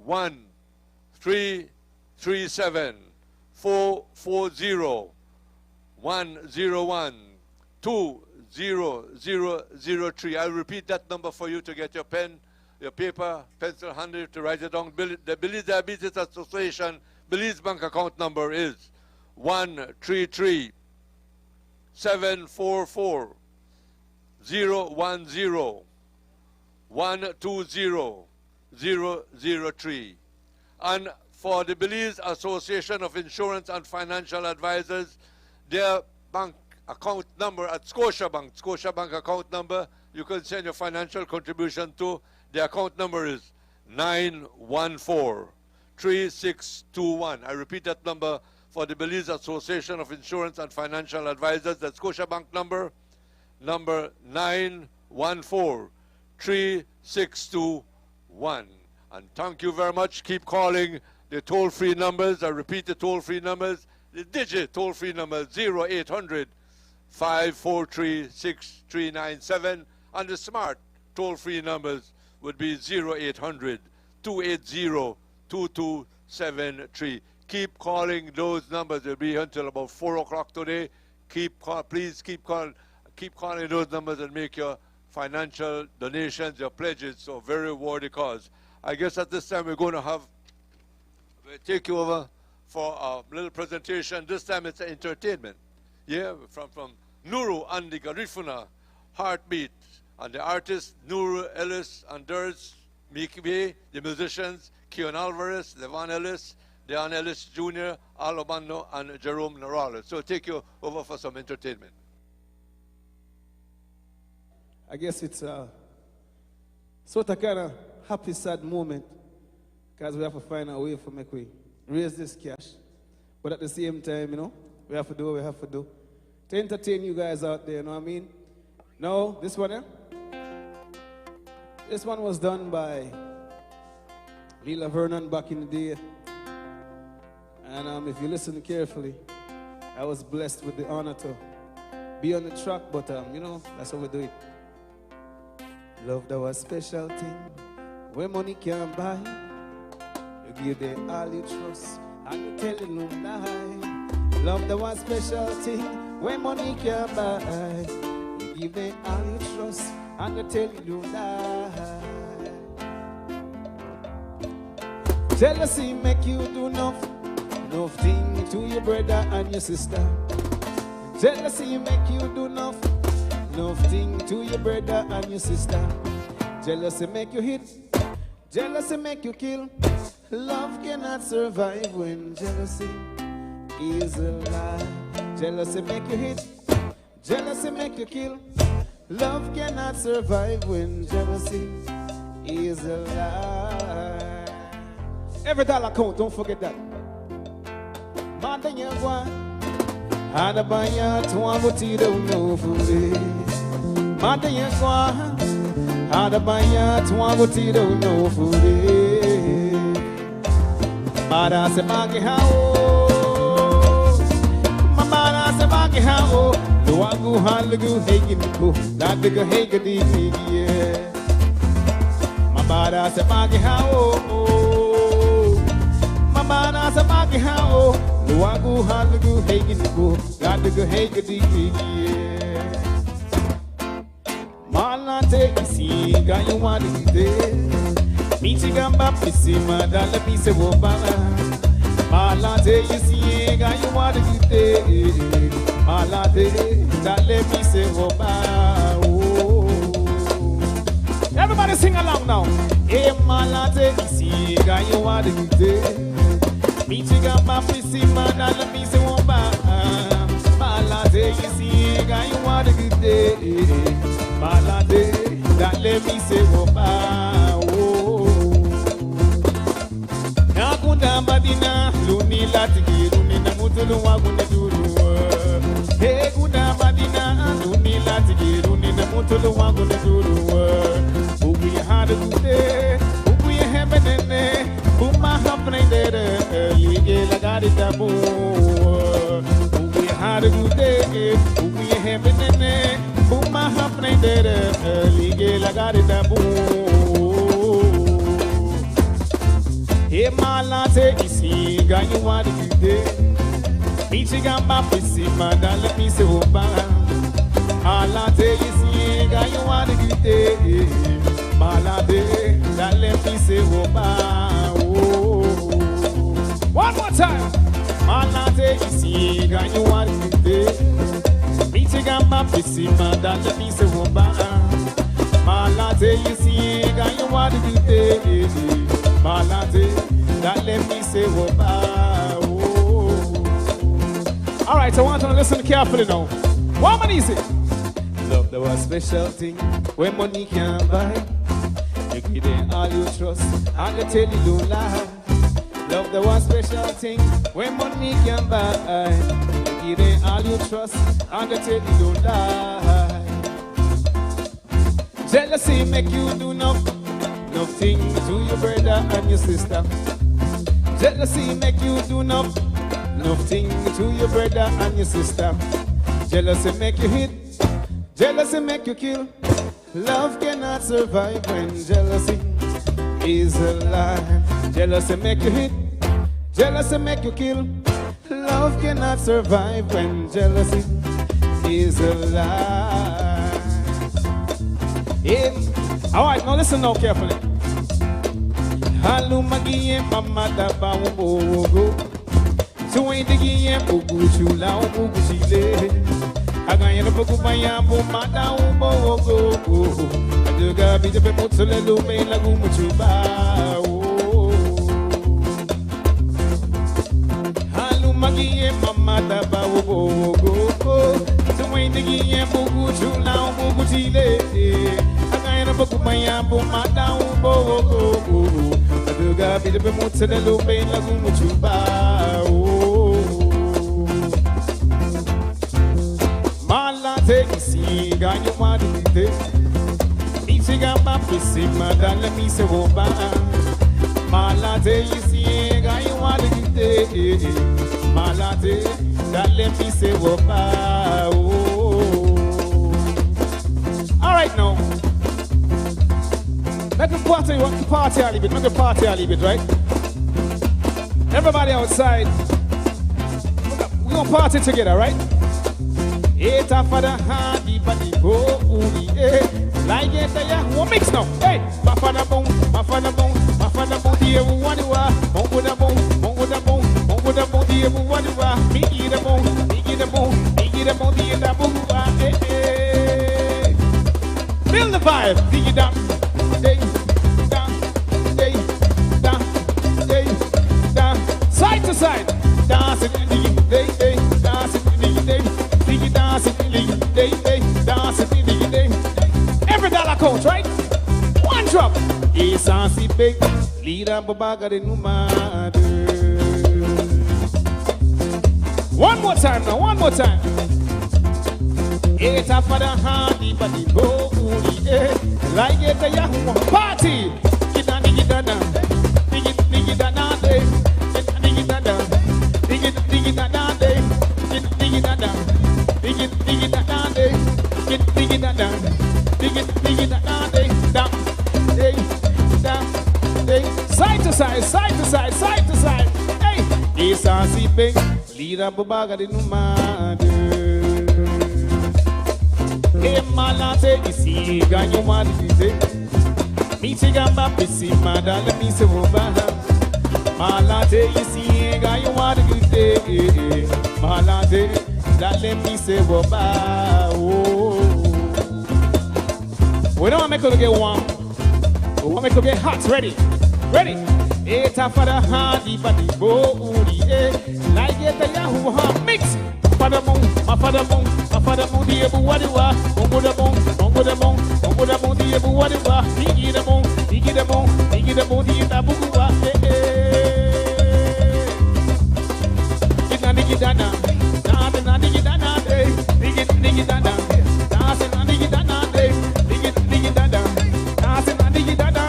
1-337-440-101-2003. I'll repeat that number for you to get your pen, your paper, pencil handy to write it down. The Belize Diabetes Association Belize Bank account number is 1-337-440-120-003. And for the Belize Association of Insurance and Financial Advisors, their bank account number at Scotiabank account number, you can send your financial contribution to. The account number is 914-3621. I repeat that number for the Belize Association of Insurance and Financial Advisors. That's Scotiabank number 914-3621. And thank you very much. Keep calling the toll-free numbers. I repeat the toll-free numbers. The digit toll-free number 0800-543-6397. And the smart toll-free numbers would be 0800-280-2273. Keep calling those numbers. They'll be until about 4 o'clock today. Please keep calling those numbers and make your financial donations, your pledges, so very worthy cause. I guess at this time we'll take you over for a little presentation. This time it's entertainment. Yeah, from Nuru and the Garifuna Heartbeat. And the artists, Nuru Ellis and Durs Mikibe, the musicians, Keon Alvarez, Levan Ellis, Dean Ellis Jr., Al Obando, and Jerome Norales. So take you over for some entertainment. I guess it's a sort of kind of happy, sad moment because we have to find a way to make we raise this cash. But at the same time, you know, we have to do what we have to do to entertain you guys out there, you know what I mean? No, this one here? This one was done by Lila Vernon back in the day. And if you listen carefully, I was blessed with the honor to be on the track, but you know, that's how we do it. Love that was special thing, where money can't buy. You give them all you trust, and you tell them no lie. Love that was special thing, where money can't buy. You give them all you trust, and you tell them no lie. Jealousy make you do nothing to your brother and your sister. Jealousy make you do nothing to your brother and your sister. Jealousy make you hit, jealousy make you kill. Love cannot survive when jealousy is alive. Jealousy make you hit, jealousy make you kill. Love cannot survive when jealousy is alive. Every dollar count, don't forget that. Madanya gwa Adabaya tuabuti don't know for me. Madanya gwa Adabaya tuabuti don't know for me. Mada se magi hao Mamada se magi hao Luagu halugu heginiku Ladiga hegadi hegi Mamada se magi hao Mamada se magi hao Luagu halugu heginiku Ladiga hegadi hegi Malate isiga yuwadite Michigamba pisima dala pise wobala Malate isiga yuwadite Malate dala pise wobala. Everybody sing along now. Malate isiga yuwadite Michigamba pisima dala pise wobala Malade, you see, guy, you want a good day. Malade, that let me say, oh, Nakunda Madina, Luni Latiki, Luni Namutulu, Waguna Duru. Hey, Gunda Madina, Luni Latiki, Luni Namutulu, Waguna Duru. Who we had a good day, who we have a day, who my happening there, Liga Garita. Had a good day, we have it in there. Who my happening there, Liga Garita. Hey, Malate, isi, guy, you want to do. Michigamba, Pissy, Madame, let me say, Oba. Malate, isi, guy, you want to do. Malate, that let me say, Oba. One more time. Malate isi ganyu warite Michigamba pisima dala mise woba Malate isi ganyu warite Malate dala mise woba. Alright, I want you to listen carefully now. One man easy. Love there was special thing when money can't buy. You give them all you trust and they tell you don't lie. Love the one special thing when money can buy. Give them all you trust and they tell you don't lie. Jealousy make you do nothing to your brother and your sister. Jealousy make you do nothing to your brother and your sister. Jealousy make you hit, jealousy make you kill. Love cannot survive when jealousy is alive. Jealousy make you hit, jealousy make you kill. Love cannot survive when jealousy is alive. Yeah. All right, now listen now carefully. Halumagiye mama daba wogo. Tuwendigiye bugu chula bugu chile. Aganya bugu bayambo mada wogo. Aduga bijepe mutsule lume lagu muchuba. Halumagiye mama daba wogo. Tuwendigiye bugu chula bugu chile. Aganya bugu bayambo mada wogo. Aduga bijepe mutsule lume lagu muchuba. Malate isi ganyu madite. Michigamba pisima dala mise woba. Malate isi ganyu madite. Malate dala mise woba. All right now. Let the party, want to party a little bit. Make the party a little bit, right? Everybody outside. We're gonna party together, right? Eta for the handy body go like it ya one mix now. Hey, my father bone, dear what you are, mongo the bone, dear what you are, me eat the bone, dear the bone, hey. Feel the vibe, dig it down, down, side to side, dance it in the day, dance it in the day. Dance it in the day, dance it in the day. Every dollar counts, right? One drop. Esansi big, lira babaga de numade. One more time now, one more time. Eta for the handy, but the go like it the Yahoo party. Dig it, dig it down, dig it down, dig it down, dig it down, dig it down. Dig it down, dig it down, side to side, side to side, side to side. Hey, Esansi big, lira babaga de numade. E malate isi ganyo madite. Mi chigamba pisi madala mi se wobaha. Malate isi ganyo madite. Malate dale mi se wobaha. We don't make it get warm. We want to get hot. Ready? Ready? Eta for the hardy body body. Like it the Yahoo ha mix. Father moon, my father moon, my father moon. The ebu what you are. Bongo the moon, bongo the moon, bongo the moon. The ebu what you are. Digi the moon, digi the moon, digi the moon. The ebu what you are. Digi digi dana, dana digi dana, digi digi dana, dana digi dana, digi digi dana, dana digi dana.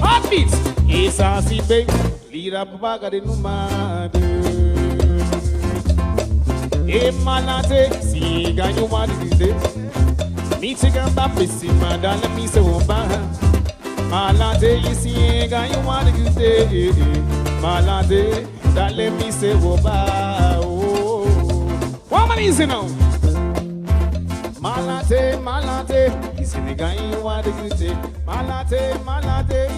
Heartbeats. Esa si bem, lira baga de numado. E malate, si ganho uma de mi chigamba pisi madala mi se womba. Malate, si ganho uma de malate, dale mi se womba. What man is it now? Malate, malate, isi ne ganho uma de malate, malate.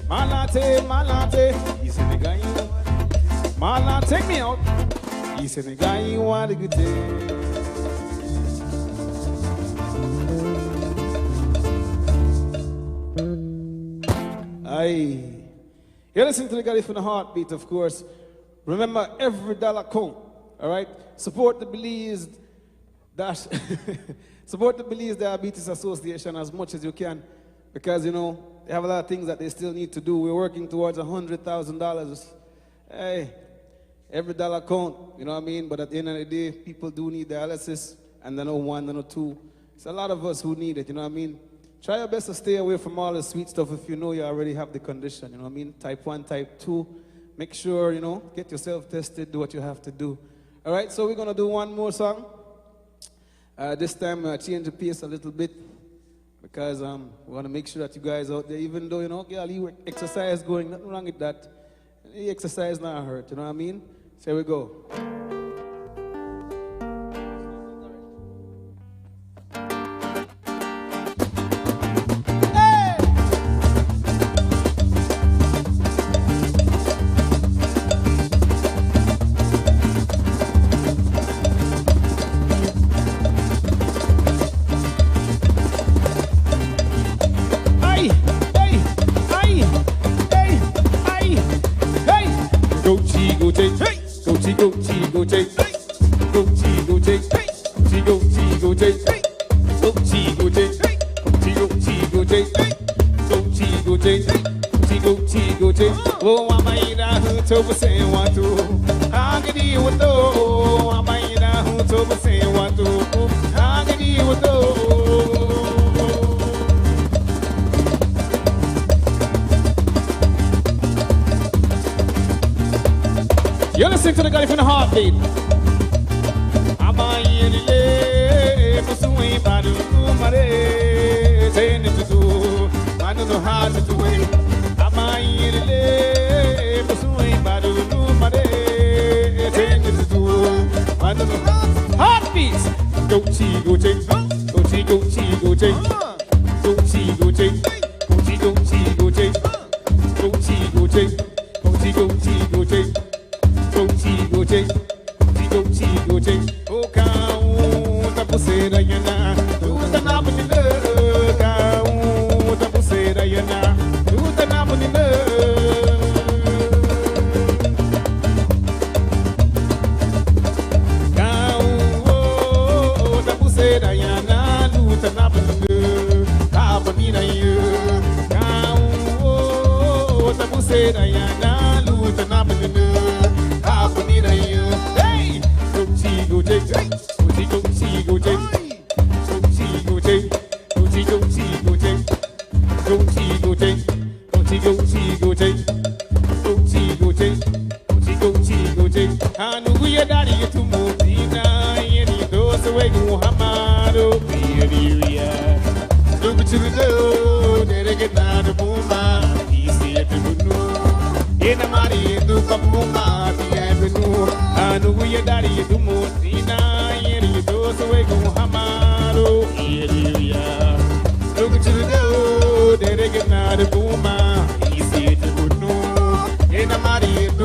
Malate, malate, he's in the guy you want. Malate, take me out. He's in the guy you want a good day. Aye. You're listening to the guy from the heartbeat, of course. Remember, every dollar count. All right. Support the Belize support the Belize Diabetes Association as much as you can, because you know. They have a lot of things that they still need to do. We're working towards $100,000. Hey, every dollar count, you know what I mean? But at the end of the day, people do need dialysis, and they know one, they know two. It's a lot of us who need it, you know what I mean? Try your best to stay away from all the sweet stuff if you know you already have the condition, you know what I mean? Type 1, type 2. Make sure, you know, get yourself tested, do what you have to do. All right, so we're going to do one more song. This time, change the pace a little bit. Because we want to make sure that you guys out there, even though, you know, girl, you exercise going, nothing wrong with that. The exercise not hurt, you know what I mean? So here we go. You're listening to the guy from the heartbeat. I don't know how to do it. Heartbeats. Go chi go chi go chi go chi go chi go chi go chi go chi go chi go chi go chi go chi go chi go chi go chi go chi go chi go chi go chi o kau ta pusera yana tu ta na bani le kau ta pusera yana tu ta na bani le Anu ya dari itu mutina yeri itu sewe ku hama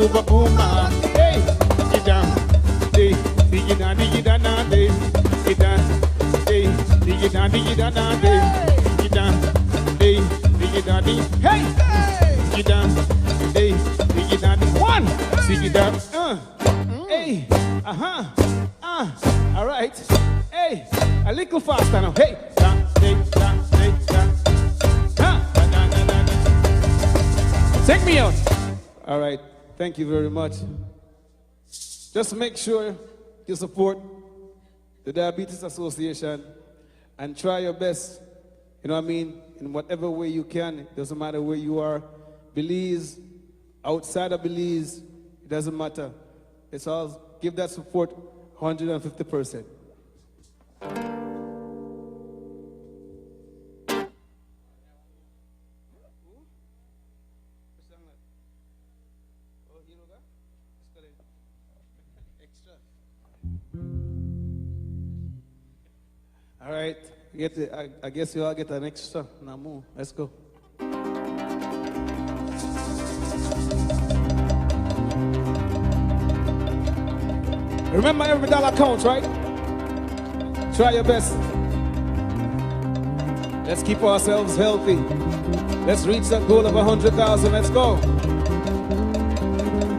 over Puma. Hey, get down, hey, dig it down, hey, get down, hey, dig it down, hey, get down, hey, dig it down, hey, get down, hey, dig it down, one, dig it down, hey, all right, hey, a little faster now, hey, down, hey, down, hey, down, take me out. All right, thank you very much. Just make sure you support the Diabetes Association and try your best, you know what I mean, in whatever way you can. It doesn't matter where you are, Belize, outside of Belize, it doesn't matter. It's all, give that support 150%. All right, I guess you all get an extra. Now move, let's go. Remember, every dollar counts, right? Try your best. Let's keep ourselves healthy. Let's reach that goal of 100,000. Let's go.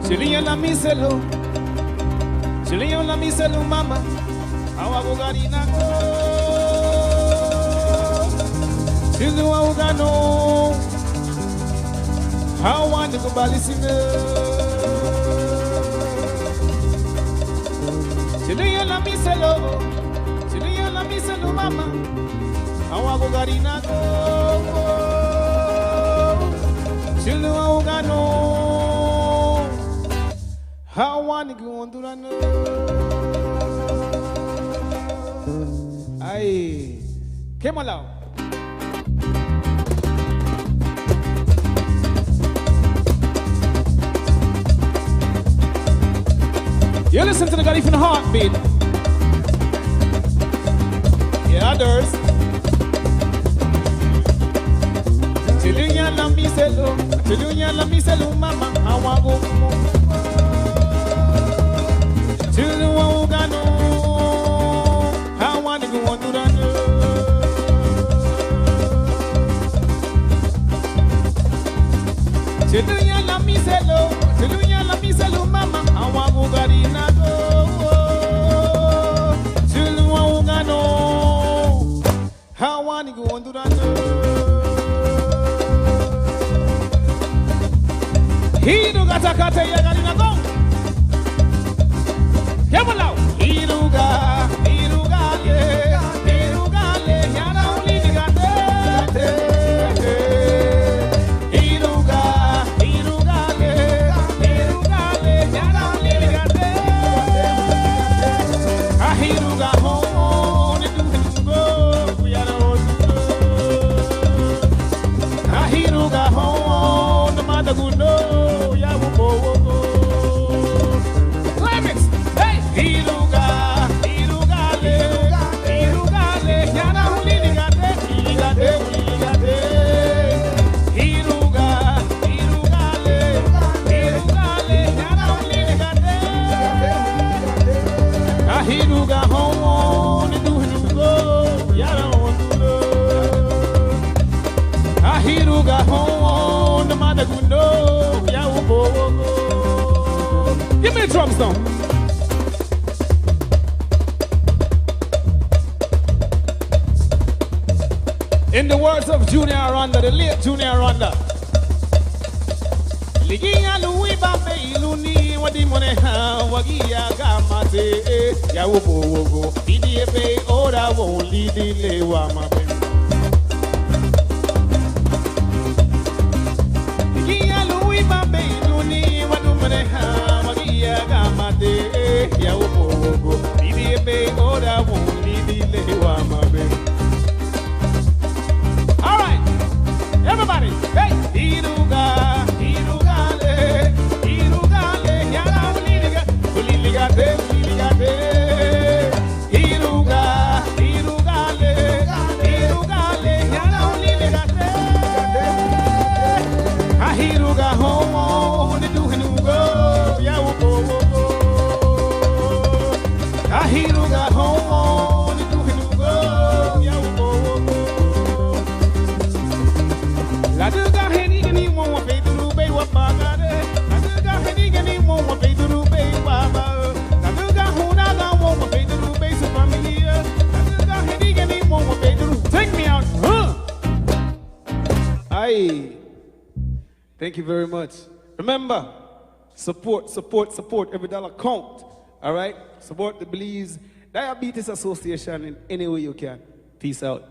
Chilion la miselo, Chilion la miselo, mama. Awa bugarina go. Chilu augano. How want to go balisina? Chilion la miselo, mama. Awa bugarina go. Chilu augano. How want to go on to run? Aye, come on now. You listen to the guy from the heartbeat. Yeah, others. Chilunya la miselo, mama. I want to go. Chilunya ugano. I want to go on to run. Chilunya la miselo, mama. I want to go garina go. Chilunya ugano. I want to go on to run. Hiruga takate ya garina go. Come on now. Hiruga, yeah. Hiruga, yana uligate. Hiruga, yeah. Hiruga, yana uligate. Ah, hiruga home, it do go. We are all ah, hiruga home, the mother good no. Ya wo go. Lemons, hey, hiruga, yana uligate. Hiruga, yana uligate. Ah, hiruga home, it do go. Ya don't do. Ah, hiruga home, the mother good no. Ya wo go. Give me the drums now. In the words of Junior Rwanda, the late Junior Rwanda. Liginga Louis Bambe Iluni Wadi Moneha Wagia Gamate Yawogo Wogo Idiepe Ora won't lead the Lewa Mabe. Liginga Louis Bambe Iluni Wadi Moneha Wagia Gamate Yawogo Wogo Idiepe Ora won't lead the Lewa Mabe. Everybody, hey, Hiruga, yana uligate. Hiruga, Thank you very much. Remember, support, support, support. Every dollar count. All right? Support the Belize Diabetes Association in any way you can. Peace out.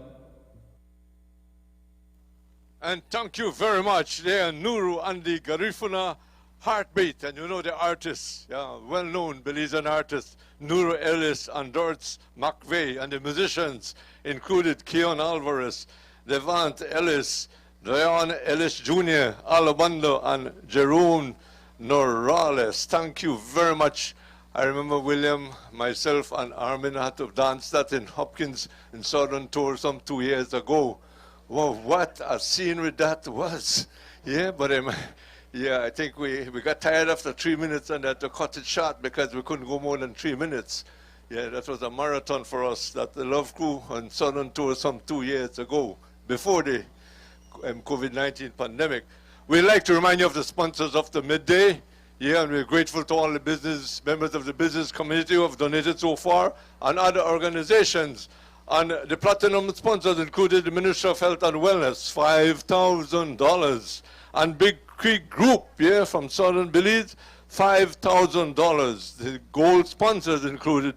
And thank you very much. They are Nuru and the Garifuna Heartbeat. And you know the artists, yeah, well-known Belizean artists, Nuru Ellis and Dortz McVeigh. And the musicians included Keon Alvarez, Devant Ellis, Dion Ellis Jr., Alabando, and Jerome Norales. Thank you very much. I remember William, myself, and Armin had to dance that in Hopkins in Southern Tour some 2 years ago. Wow, what a scenery that was. Yeah, but yeah, I think we got tired after 3 minutes and had to cut it short because we couldn't go more than 3 minutes. Yeah, that was a marathon for us, that the Love Crew on Southern Tour some 2 years ago, before the COVID-19 pandemic. We'd like to remind you of the sponsors of the midday. Yeah, and we're grateful to all the business members of the business community who have donated so far, and other organizations. And the platinum sponsors included the Ministry of Health and Wellness, $5,000. And Big Creek Group, yeah, from Southern Belize, $5,000. The gold sponsors included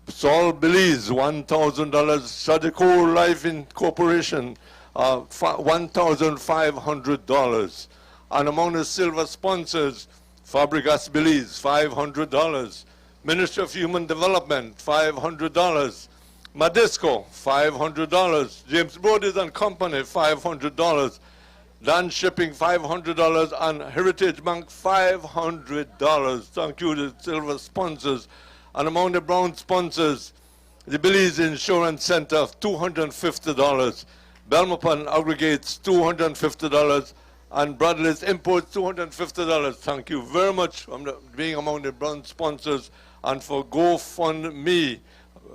Sol Belize, $1,000. Sadeko Life Incorporation, $1,500. And among the silver sponsors, Fabregas Belize, $500. Ministry of Human Development, $500. Madisco, $500. James Brothers and Company, $500. Dan Shipping, $500. And Heritage Bank, $500. Thank you to the silver sponsors. And among the brown sponsors, the Belize Insurance Center, $250. Belmopan Aggregates, $250. And Bradley's Imports, $250. Thank you very much for being among the brown sponsors. And for GoFundMe,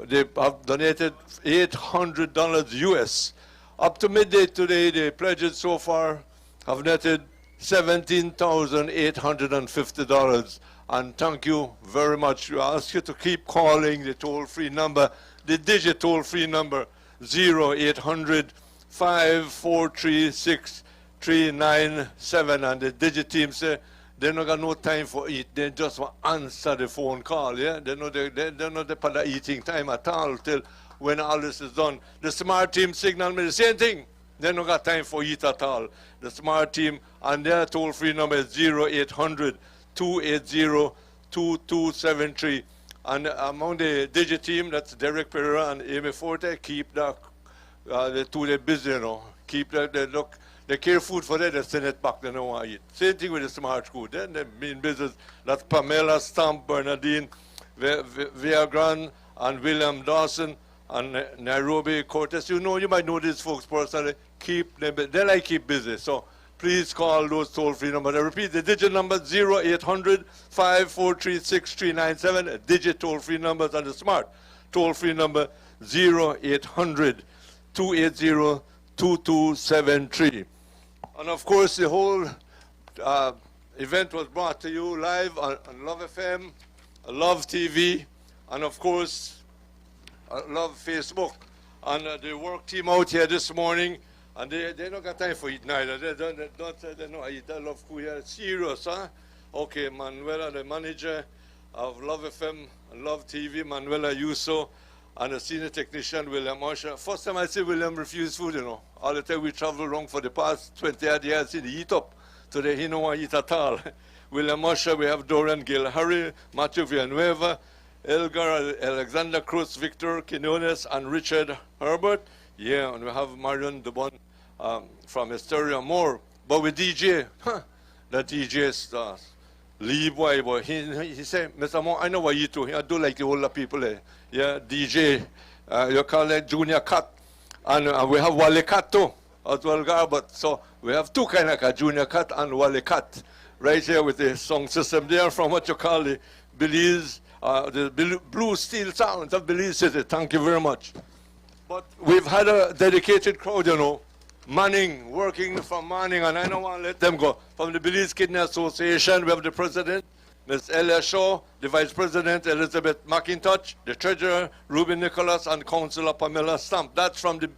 they have donated $800 US. Up to midday today, the pledges so far have netted $17,850. And thank you very much. We ask you to keep calling the toll-free number, the digit toll-free number, 0800-543-6397. And the digit team say they don't got no time for eat. They just want to answer the phone call. Yeah, they know they don't depend on eating time at all till when all this is done. The smart team signal me the same thing. They don't got time for eat at all. The smart team, and their toll-free number is 0800-280-2273. And among the digit team, that's Derek Pereira and Amy Forte, keep the two they busy, you know. Keep they look. They care food for them, they send it back, they don't want to eat. Same thing with the smart crew. Then they mean business. That's Pamela Stamp, Bernadine, Viagran, and William Dawson, and Nairobi Cortez. You know, you might know these folks personally. Keep them, they like keep busy. So please call those toll-free numbers. I repeat, the digit number 0800-543-6397. A digit toll-free numbers, and the smart toll-free number 0800-280-2273. And of course, the whole event was brought to you live on Love FM, Love TV, and of course, Love Facebook. And the work team out here this morning, and they don't got time for it neither. They don't eat. I love who here. Serious, huh? Okay, Manuela, the manager of Love FM and Love TV, Manuela Yuso, and the senior technician, William Usher. First time I see William refuse food, you know. All the time we travel around for the past 20 years, he eat up. Today he don't want to eat at all. William Usher, we have Dorian Gil Harry, Matthew Villanueva, Elgar Alexander Cruz, Victor Quinones, and Richard Herbert. Yeah, and we have Marion Dubon from Hysteria More. But with DJ, the DJ stars. Lee boy, he said, Mr. Moore, I know what you do. I do like the older people there. Yeah, DJ, you call it Junior Cat. And we have Wale Cat too, as well, Garbert. So we have two kind of cat, Junior Cat and Wale Cat. Right here with the song system there from what you call the Belize, the Blue Steel Sounds of Belize City. Thank you very much. But we've had a dedicated crowd, you know. Manning, working from morning, and I don't want to let them go. From the Belize Kidney Association, we have the president, Ms. Elia Shaw, the vice president, Elizabeth McIntosh, the treasurer, Ruben Nicholas, and councillor Pamela Stamp. That's from the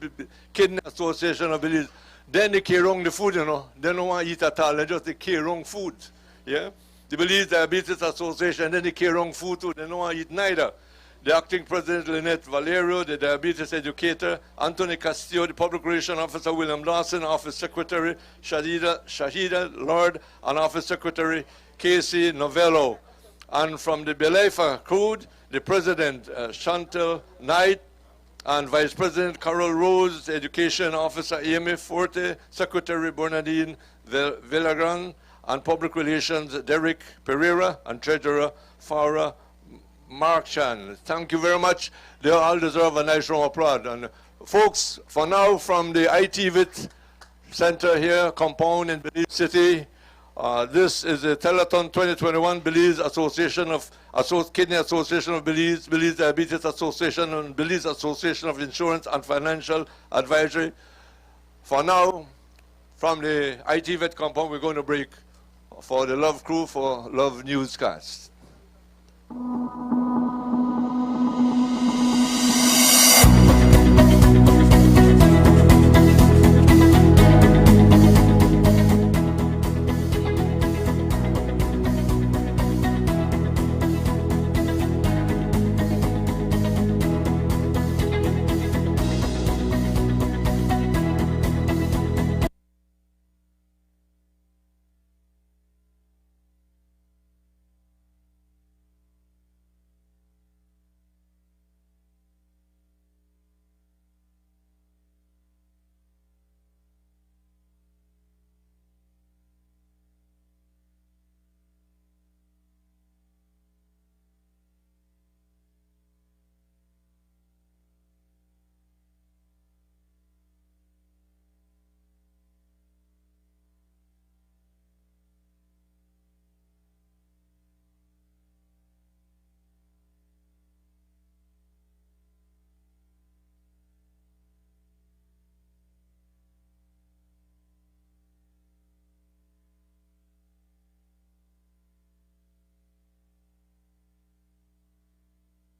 Kidney Association of Belize. Then they carry on the food, you know. They don't want to eat at all. They just they carry on food. Yeah? The Belize Diabetes Association, then they carry on food too. They don't want to eat neither. The acting president, Lynette Valerio, the diabetes educator, Anthony Castillo, the public relations officer, William Lawson, office secretary, Shahida Lord, and office secretary, Casey Novello. And from the Belize crew, the president, Chantal Knight, and Vice President Carol Rose, Education Officer Amy Forte, Secretary Bernardine Villagrán, and Public Relations Derek Pereira, and Treasurer Farah Marchan. Thank you very much. They all deserve a nice round of applause. And folks, for now, from the ITVIT Center here, compound in Belize City, this is the Telethon 2021 Belize Association of Kidney Association of Belize, Belize Diabetes Association, and Belize Association of Insurance and Financial Advisory. For now, from the ITVIT compound, we're going to break for the Love Crew for Love Newscast.